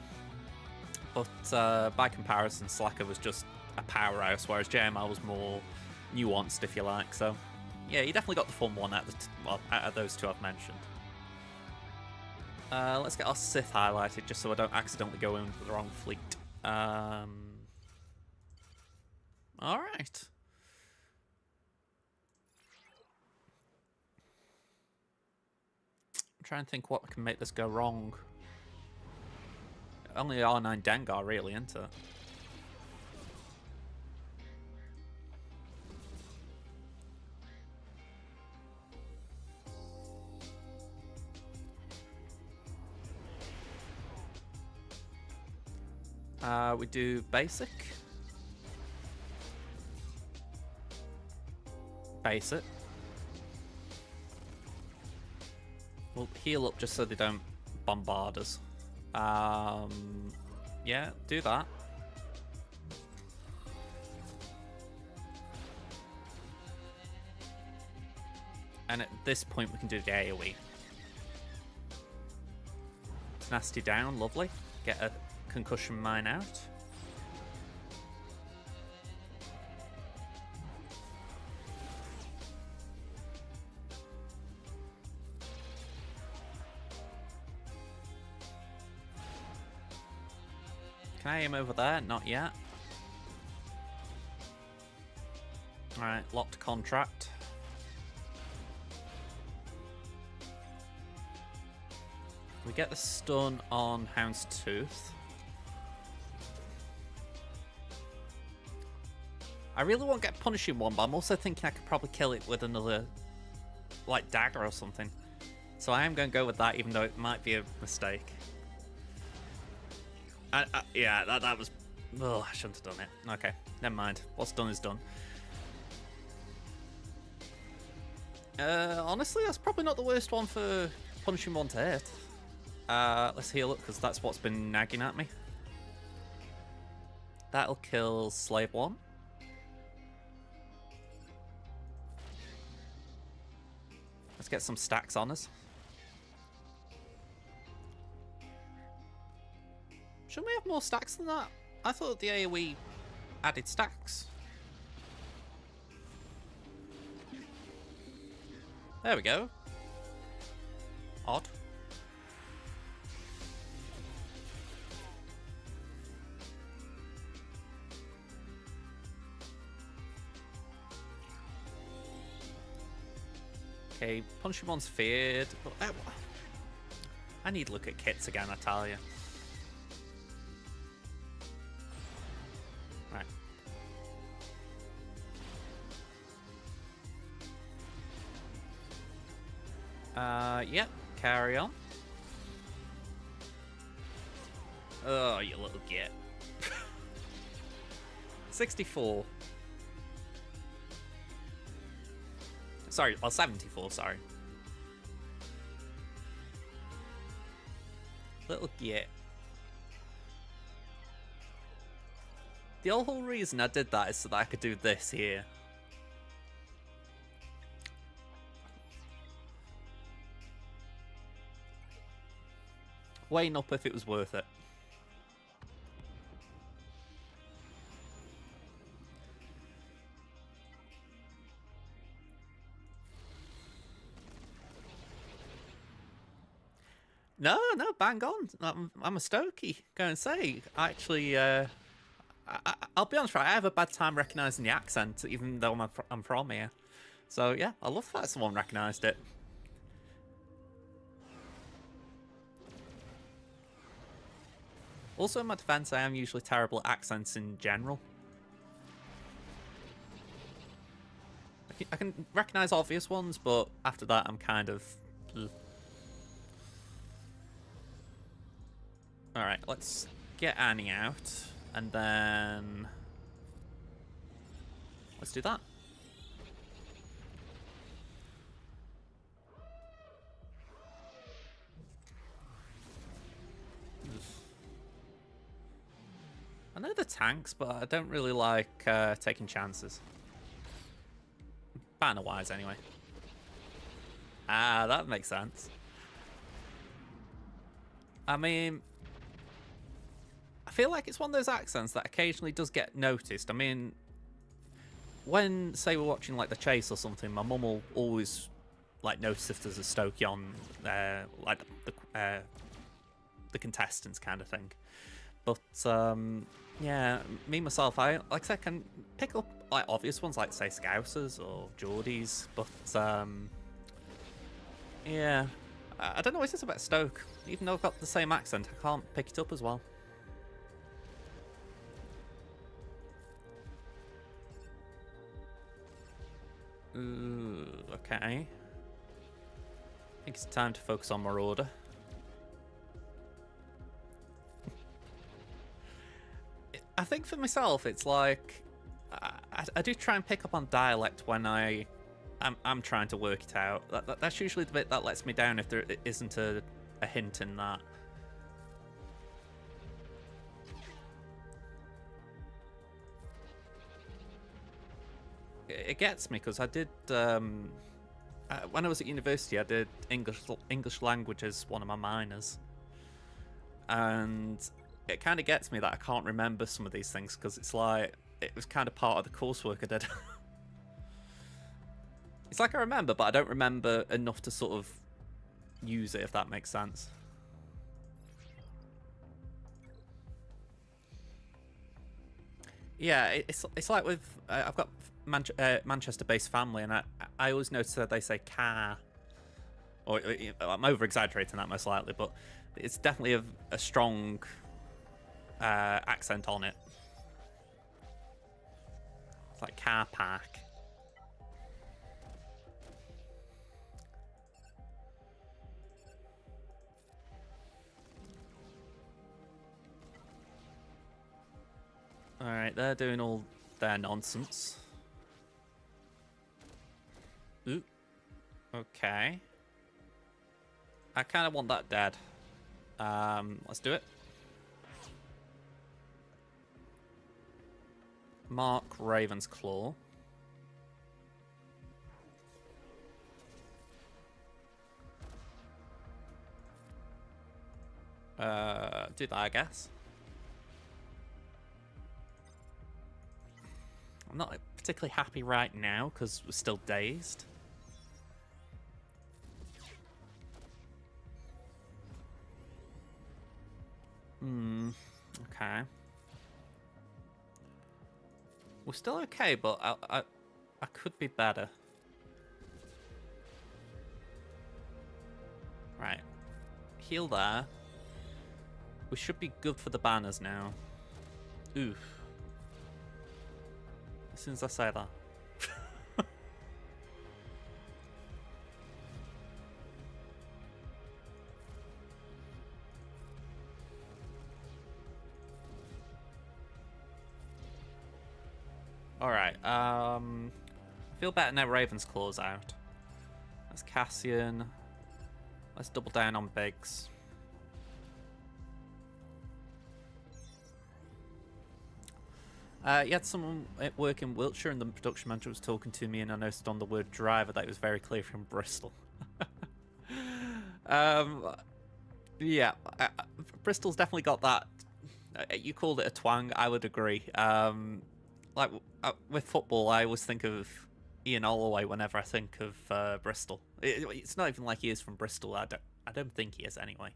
But by comparison, Slacker was just a powerhouse, whereas JML was more nuanced, if you like. So yeah, you definitely got the fun one out of those two I've mentioned. Let's get our Sith highlighted, just so I don't accidentally go into the wrong fleet. Alright. I'm trying to think what can make this go wrong. Only R9 Dengar, really, isn't it? We do basic. Basic. We'll heal up just so they don't bombard us. Yeah, do that. And at this point we can do the AoE. Tenacity down, lovely. Get a concussion mine out. Can I aim over there? Not yet. Alright, locked contract. We get the stun on Houndstooth. I really won't get punishing one, but I'm also thinking I could probably kill it with another, like, dagger or something. So I am going to go with that, even though it might be a mistake. Yeah, that was... Oh, I shouldn't have done it. Okay, never mind. What's done is done. Honestly, that's probably not the worst one for punishing one to hit. Let's heal up, because that's what's been nagging at me. That'll kill Slave 1. Let's get some stacks on us. Shouldn't we have more stacks than that? I thought the AoE added stacks. There we go. Odd. Okay, Punchimon's feared. But I need to look at kits again, I tell you. Right. Yep, carry on. Oh, you little git. 64. Sorry, well, 74, sorry. Little git. The whole reason I did that is so that I could do this here. weighing up if it was worth it. No, bang on. I'm a Stokey. Go and say, actually, I'll be honest, right? I have a bad time recognising the accent, even though I'm from here. So yeah, I love that someone recognised it. Also, in my defence, I am usually terrible at accents in general. I can recognise obvious ones, but after that, I'm kind of... Alright, let's get Annie out, and then... Let's do that. I know the tanks, but I don't really like taking chances. Banner-wise, anyway. Ah, that makes sense. I mean... I feel like it's one of those accents that occasionally does get noticed. I mean, when, say, we're watching, like, The Chase or something, my mum will always, like, notice if there's a Stokey on, like, the contestants kind of thing. But, yeah, me, myself, I can pick up, like, obvious ones, like, say, Scousers or Geordies, but, yeah, I don't know what it is about Stoke. Even though I've got the same accent, I can't pick it up as well. Ooh, okay. I think it's time to focus on Marauder. I think for myself, it's like I do try and pick up on dialect when I'm trying to work it out. That's usually the bit that lets me down if there isn't a hint in that. It gets me because I did when I was at university, I did English language as one of my minors, and it kind of gets me that I can't remember some of these things because it's like it was kind of part of the coursework I did. It's like I remember, but I don't remember enough to sort of use it, if that makes sense. Yeah, it's like with I've got Manchester-based family, and I always notice that they say car, or I'm over exaggerating that most likely, but it's definitely a strong accent on it. It's like car park. Alright, they're doing all their nonsense. Ooh. Okay. I kind of want that dead. Let's do it. Mark Raven's Claw. Do that, I guess. I'm not particularly happy right now because we're still dazed. Okay. We're still okay, but I could be better. Right. Heal there. We should be good for the banners now. Oof. As soon as I say that. Alright, I feel better now Raven's Claw's out. That's Cassian. Let's double down on Biggs. You had someone at work in Wiltshire, and the production manager was talking to me, and I noticed on the word driver that it was very clear from Bristol. Yeah, Bristol's definitely got that. You called it a twang. I would agree. Like with football, I always think of Ian Holloway whenever I think of Bristol. It's not even like he is from Bristol. I don't think he is anyway.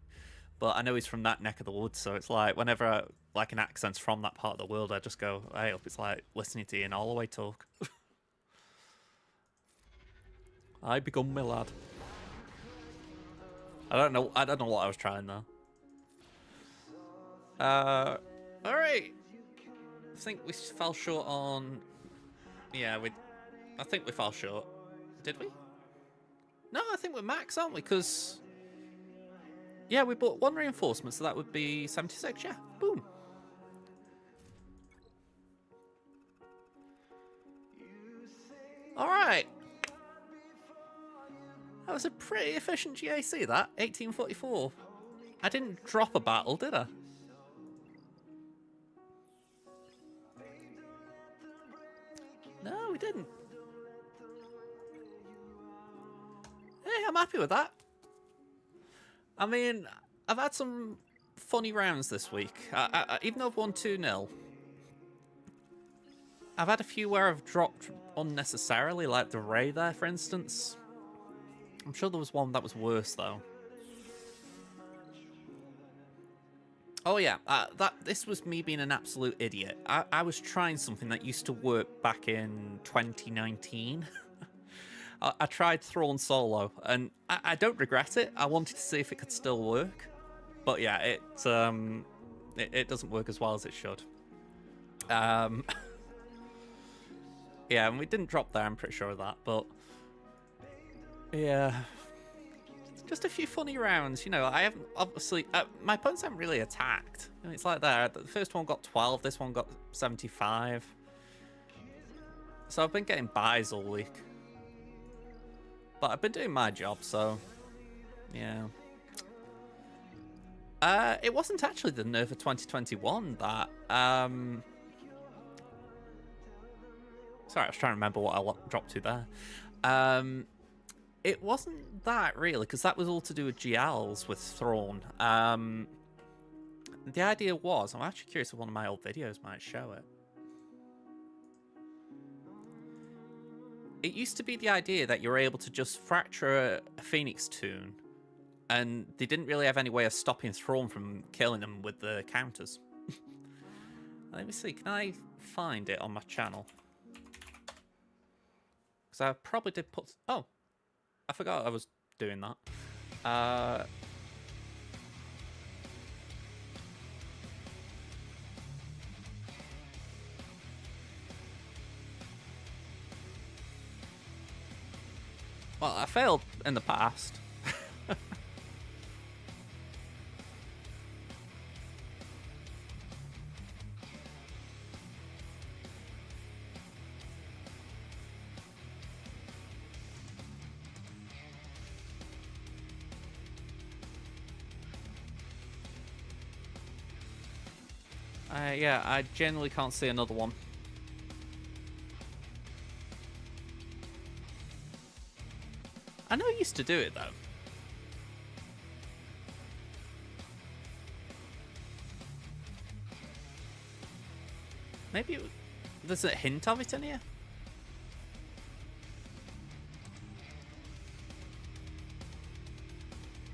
But I know he's from that neck of the woods, so it's like whenever like an accent's from that part of the world, I just go, hey up. It's like listening to Ian Holloway talk. I become my lad. I don't know what I was trying though. Alright. I think we fell short on... Yeah, I think we fell short. Did we? No, I think we're max, aren't we? Because... Yeah, we bought 1 reinforcement, so that would be 76, yeah. Boom. Alright. That was a pretty efficient GAC, that. 1844. I didn't drop a battle, did I? No, we didn't. Hey, I'm happy with that. I mean, I've had some funny rounds this week. Even though I've won 2-0, I've had a few where I've dropped unnecessarily, like the Ray there, for instance. I'm sure there was one that was worse, though. Oh yeah, this was me being an absolute idiot. I was trying something that used to work back in 2019. I tried Thrawn solo, and I don't regret it. I wanted to see if it could still work, but yeah, it doesn't work as well as it should. Yeah, and we didn't drop there. I'm pretty sure of that, but yeah. Just a few funny rounds, you know. I haven't obviously my opponents haven't really attacked. You know, it's like that. The first one got 12, this one got 75. So I've been getting buys all week, but I've been doing my job. So yeah. It wasn't actually the nerf of 2021 that Sorry, I was trying to remember what I dropped to there. It wasn't that, really, because that was all to do with GLs with Thrawn. The idea was... I'm actually curious if one of my old videos might show it. It used to be the idea that you were able to just fracture a Phoenix Toon, and they didn't really have any way of stopping Thrawn from killing them with the counters. Let me see, can I find it on my channel? Because I probably did put... Oh! I forgot I was doing that. Well, I failed in the past. Yeah, I generally can't see another one. I know I used to do it, though. Maybe there's a hint of it in here?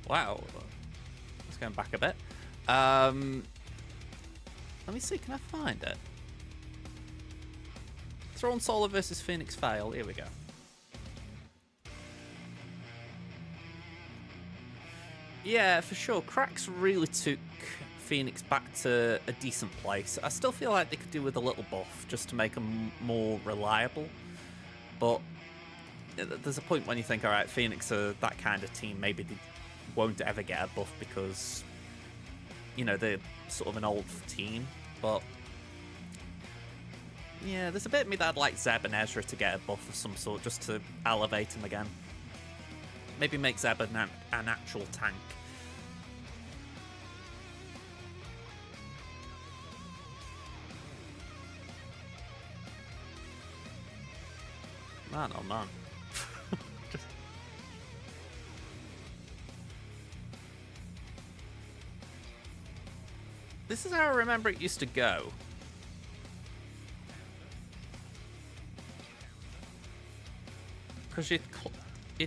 Wow. Let's go back a bit. Let me see, can I find it? Thrawn Solo versus Phoenix fail. Here we go. Yeah, for sure. Cracks really took Phoenix back to a decent place. I still feel like they could do with a little buff just to make them more reliable. But there's a point when you think, alright, Phoenix are that kind of team. Maybe they won't ever get a buff because, you know, they're sort of an old team. But yeah, there's a bit of me that I'd like Zeb and Ezra to get a buff of some sort just to elevate them again. Maybe make Zeb an actual tank. Man, oh man. This is how I remember it used to go. Because you'd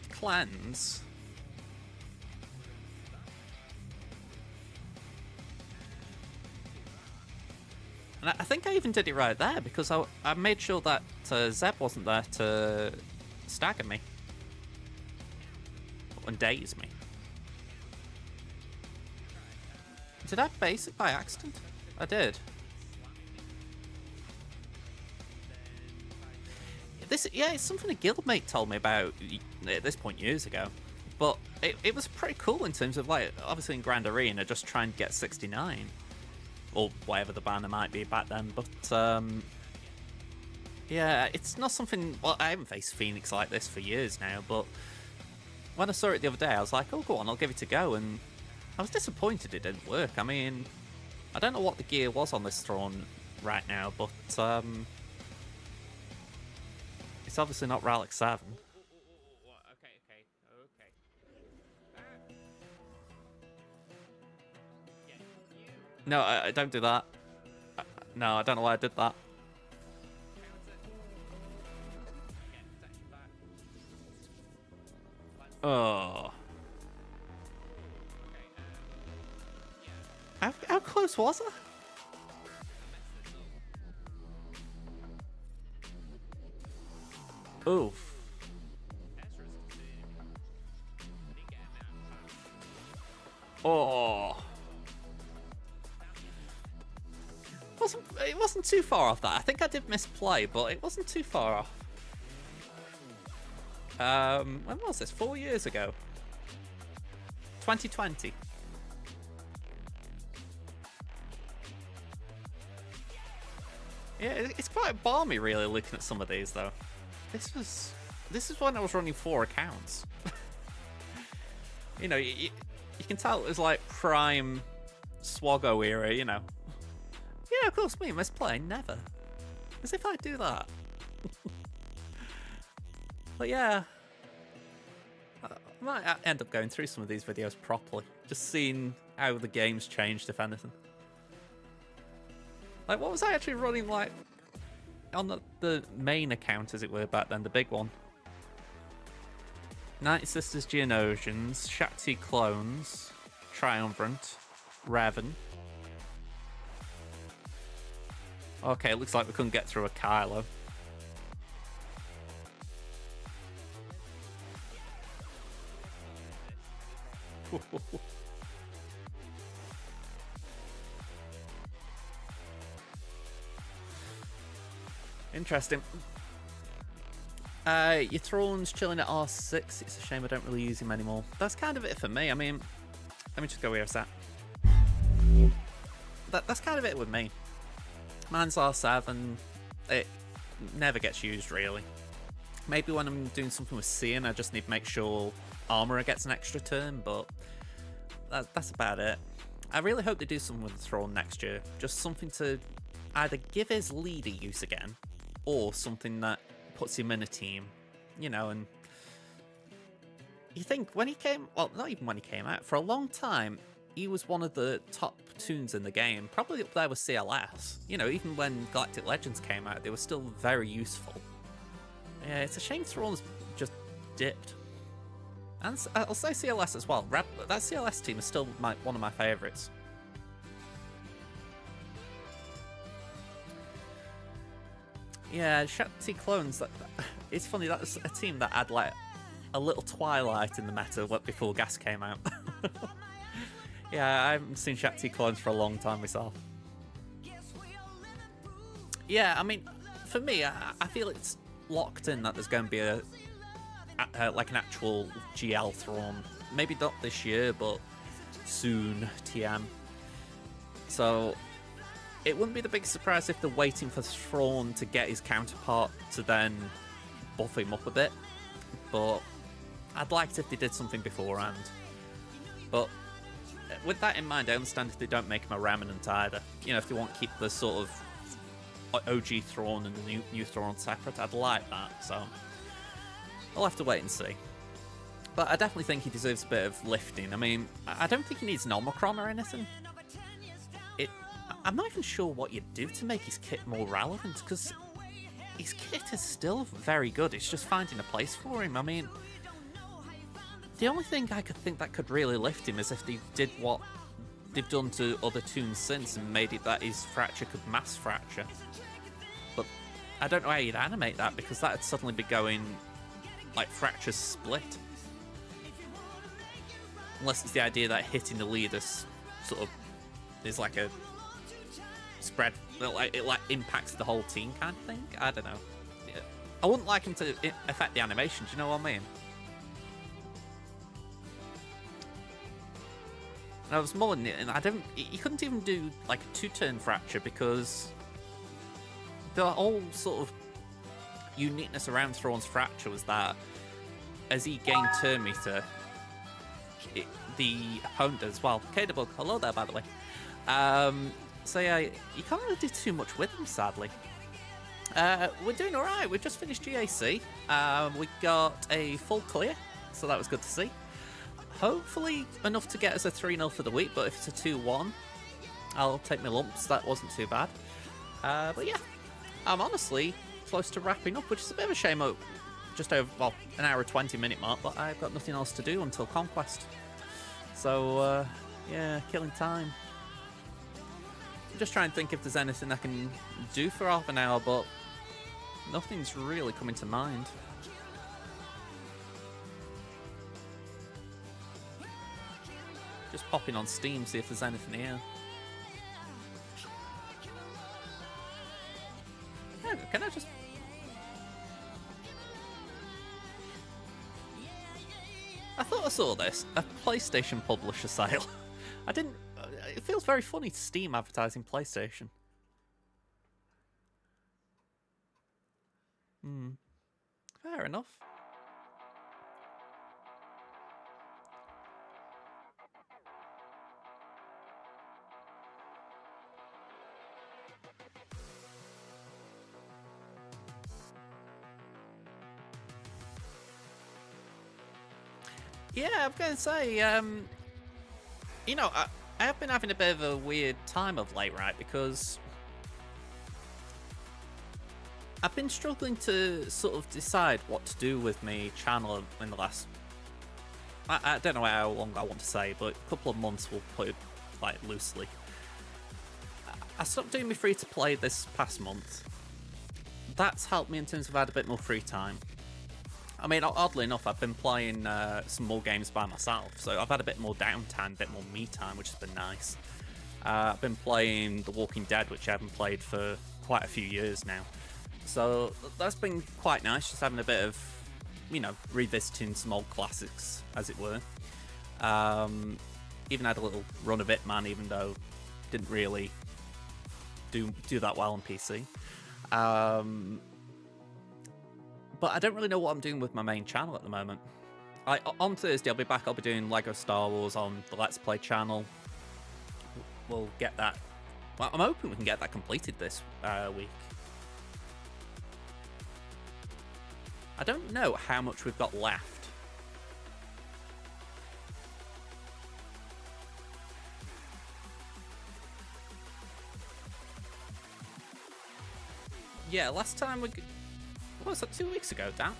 cleanse. And I think I even did it right there, because I made sure that Zeb wasn't there to stagger me. And daze me. Did I base it by accident? I did. Yeah, it's something a guildmate told me about at this point years ago. But it was pretty cool in terms of, like, obviously in Grand Arena, just trying to get 69. Or whatever the banner might be back then. But, yeah, it's not something... Well, I haven't faced Phoenix like this for years now, but when I saw it the other day, I was like, oh, go on, I'll give it a go. And I was disappointed it didn't work. I mean, I don't know what the gear was on this throne right now, but it's obviously not Relic 7. No, I don't do that. No, I don't know why I did that. Oh. How close was I? Oof. Oh. It wasn't too far off that. I think I did misplay, but it wasn't too far off. When was this? 4 years ago. 2020. Yeah, it's quite balmy, really, looking at some of these, though. This is when I was running 4 accounts. You know, you can tell it was like prime SWGOH era, you know. Yeah, of course, me misplay, never. As if I do that. But yeah, I might end up going through some of these videos properly, just seeing how the game's changed, if anything. Like, what was I actually running, like, on the main account, as it were, back then, the big one? Night Sisters Geonosians, Shakti Clones, Triumvirate, Raven. Okay, it looks like we couldn't get through a Kylo. Interesting. Your Throne's chilling at R6. It's a shame I don't really use him anymore. That's kind of it for me. I mean, let me just go where's that. That's kind of it with me. Mine's R7. It never gets used, really. Maybe when I'm doing something with Cian, I just need to make sure Armourer gets an extra turn, but that's about it. I really hope they do something with the Throne next year. Just something to either give his leader use again, or something that puts him in a team, you know. And you think when he came, well, not even when he came out, for a long time, he was one of the top tunes in the game, probably up there with CLS. You know, even when Galactic Legends came out, they were still very useful. Yeah, it's a shame Throne's just dipped. And I'll say CLS as well. That CLS team is still one of my favourites. Yeah, Shakti Clones, it's funny, that's a team that had like a little twilight in the meta before Gas came out. Yeah, I haven't seen Shakti Clones for a long time myself. Yeah, I mean, for me, I feel it's locked in that there's going to be like an actual GL Throne. Maybe not this year, but soon, TM. So it wouldn't be the biggest surprise if they're waiting for Throne to get his counterpart to then buff him up a bit. But I'd like it if they did something beforehand. But with that in mind, I understand if they don't make him a Remnant either. You know, if they want to keep the sort of OG Throne and the new Throne separate, I'd like that. So I'll have to wait and see. But I definitely think he deserves a bit of lifting. I mean, I don't think he needs an Omicron or anything. I'm not even sure what you'd do to make his kit more relevant, because his kit is still very good. It's just finding a place for him. I mean, the only thing I could think that could really lift him is if they did what they've done to other tunes since and made it that his fracture could mass fracture. But I don't know how you'd animate that, because that'd suddenly be going like fracture split. Unless it's the idea that hitting the leader sort of is like a spread, it like impacts the whole team kind of thing. I don't know. Yeah. I wouldn't like him to affect the animation. Do you know what I mean? And I was more than it, and I don't. You couldn't even do like a 2-turn fracture, because the whole sort of uniqueness around Thrawn's fracture was that as he gained turn meter, the opponent as well. K-Debug, hello there, by the way. So yeah, you can't really do too much with him, sadly. We're doing alright. We've just finished GAC. We got a full clear, so that was good to see. Hopefully enough to get us a 3-0 for the week, but if it's a 2-1, I'll take my lumps. That wasn't too bad. But yeah, I'm honestly close to wrapping up, which is a bit of a shame. Just over, well, an hour 20-minute mark, but I've got nothing else to do until Conquest. So, yeah, killing time. I'm just trying to think if there's anything I can do for half an hour, but nothing's really coming to mind. Just popping on Steam, see if there's anything here. Yeah, can I just... I thought I saw this. A PlayStation publisher sale. I didn't... It feels very funny to Steam advertising PlayStation. Fair enough. Yeah, I'm going to say, you know, I have been having a bit of a weird time of late, right? Because I've been struggling to sort of decide what to do with my channel in the last... I don't know how long I want to say, but a couple of months we'll put it, like, loosely. I stopped doing my free-to-play this past month. That's helped me in terms of I had a bit more free time. I mean, oddly enough, I've been playing some more games by myself, so I've had a bit more downtime, a bit more me time, which has been nice. I've been playing The Walking Dead, which I haven't played for quite a few years now. So that's been quite nice, just having a bit of, you know, revisiting some old classics, as it were. Even had a little run of Hitman, even though didn't really do that well on PC. But I don't really know what I'm doing with my main channel at the moment. On Thursday, I'll be back. I'll be doing LEGO Star Wars on the Let's Play channel. We'll get that... Well, I'm hoping we can get that completed this week. I don't know how much we've got left. Yeah, last time we... What was that, 2 weeks ago, Dan?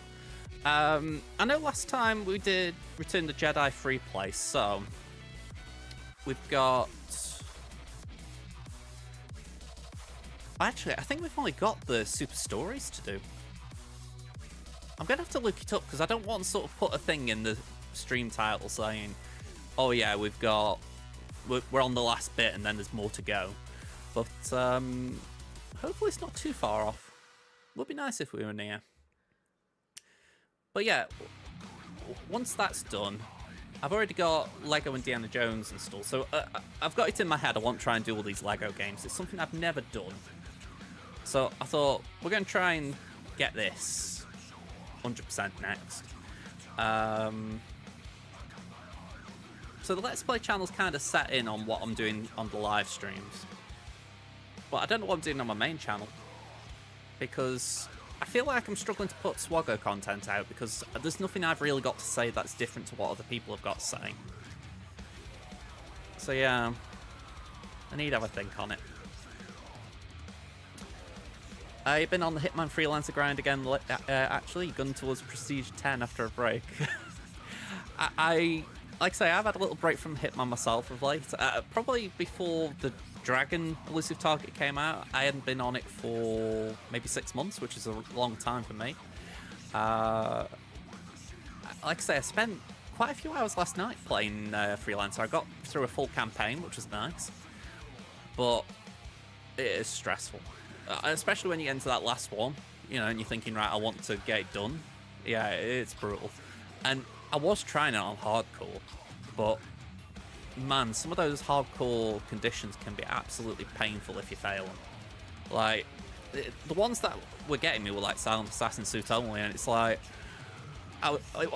I know last time we did Return the Jedi free play, so we've got... Actually, I think we've only got the super stories to do. I'm going to have to look it up, because I don't want to sort of put a thing in the stream title saying, oh yeah, we're on the last bit and then there's more to go. But hopefully it's not too far off. Would be nice if we were near. But yeah, once that's done, I've already got Lego Indiana Jones installed. So I've got it in my head. I want to try and do all these Lego games. It's something I've never done. So I thought, we're going to try and get this 100% next. So the Let's Play channel's kind of set in on what I'm doing on the live streams. But I don't know what I'm doing on my main channel, because I feel like I'm struggling to put SWGOH content out, because there's nothing I've really got to say that's different to what other people have got to say. So yeah, I need to have a think on it. I've been on the Hitman freelancer grind again, actually, gun towards Prestige 10 after a break. I like I say, I've had a little break from Hitman myself of late. Probably before the Dragon Elusive Target came out, I hadn't been on it for maybe 6 months, which is a long time for me. Like I say, I spent quite a few hours last night playing freelancer. I got through a full campaign, which was nice, but it is stressful. Especially when you get into that last one, you know, and you're thinking, right, I want to get it done. Yeah, it's brutal. And I was trying it on hardcore, but man, some of those hardcore conditions can be absolutely painful if you fail them. Like, the ones that were getting me were like Silent Assassin suit only, and it's like,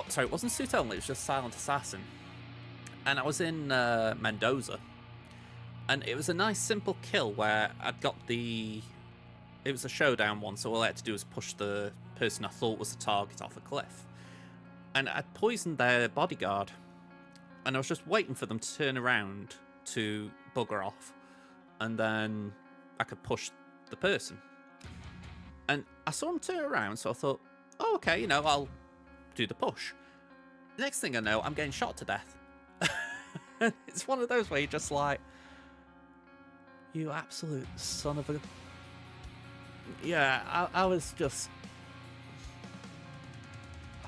sorry, it wasn't suit only, it was just Silent Assassin. And I was in Mendoza, and it was a nice simple kill where I'd got it was a showdown one, so all I had to do was push the person I thought was the target off a cliff. And I'd poisoned their bodyguard, and I was just waiting for them to turn around to bugger off, and then I could push the person. And I saw them turn around, so I thought, oh, okay, you know, I'll do the push. Next thing I know, I'm getting shot to death. It's one of those where you're just like, you absolute son of a... Yeah, I was just...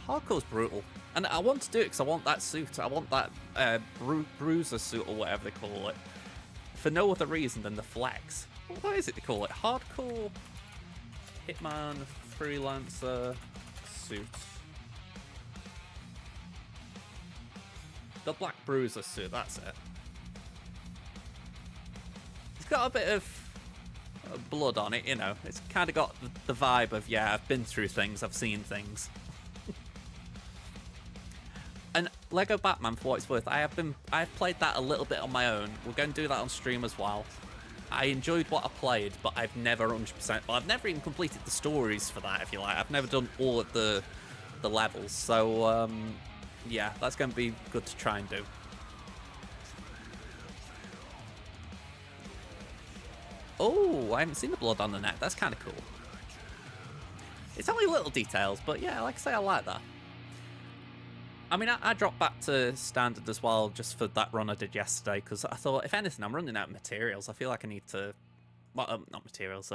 Hardcore's brutal, and I want to do it because I want that suit. I want that bruiser suit or whatever they call it, for no other reason than the flex. What is it they call it? Hardcore Hitman freelancer suit. The black bruiser suit. That's it. It's got a bit of blood on it, you know. It's kind of got the vibe of, yeah, I've been through things, I've seen things. And Lego Batman, for what it's worth, I've played that a little bit on my own. We're going to do that on stream as well. I enjoyed what I played, but I've never 100%... Well, I've never even completed the stories for that, if you like. I've never done all of the levels. So, yeah, that's going to be good to try and do. Oh, I haven't seen the blood on the neck. That's kind of cool. It's only little details, but yeah, like I say, I like that. I mean, I dropped back to standard as well just for that run I did yesterday, because I thought, if anything, I'm running out of materials. I feel like I need to... Well, not materials,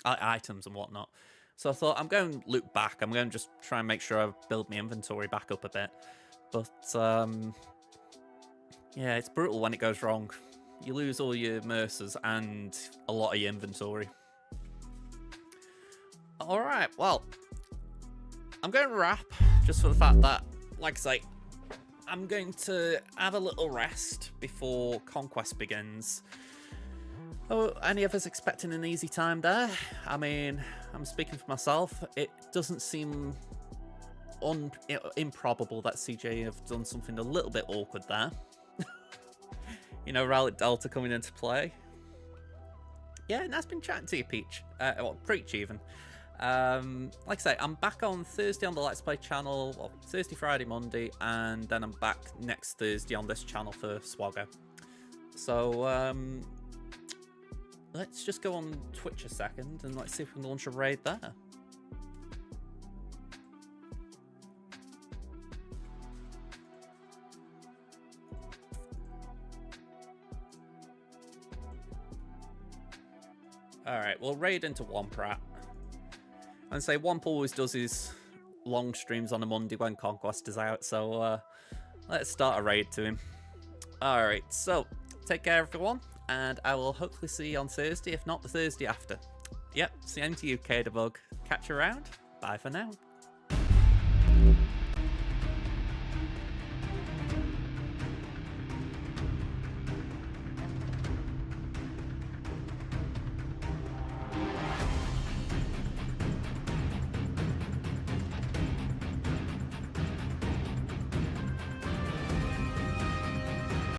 items and whatnot. So I thought, I'm going to loop back. I'm going to just try and make sure I build my inventory back up a bit. But, yeah, it's brutal when it goes wrong. You lose all your mercers and a lot of your inventory. Alright, well, I'm going to wrap, just for the fact that, like I say, I'm going to have a little rest before Conquest begins. Oh, any of us expecting an easy time there? I mean, I'm speaking for myself. It doesn't seem improbable that CJ have done something a little bit awkward there. You know, Relic Delta coming into play. Yeah, nice been chatting to you, Peach. Well, Preach even. Like I say, I'm back on Thursday on the Let's Play channel, well, Thursday, Friday, Monday, and then I'm back next Thursday on this channel for SWGOH. So, let's just go on Twitch a second and let's see if we can launch a raid there. Alright, we'll raid into Womp and say Womp always does his long streams on a Monday when Conquest is out, so let's start a raid to him. Alright, so take care everyone, and I will hopefully see you on Thursday, if not the Thursday after. Yep, same to you, K-Debug. Catch you around. Bye for now.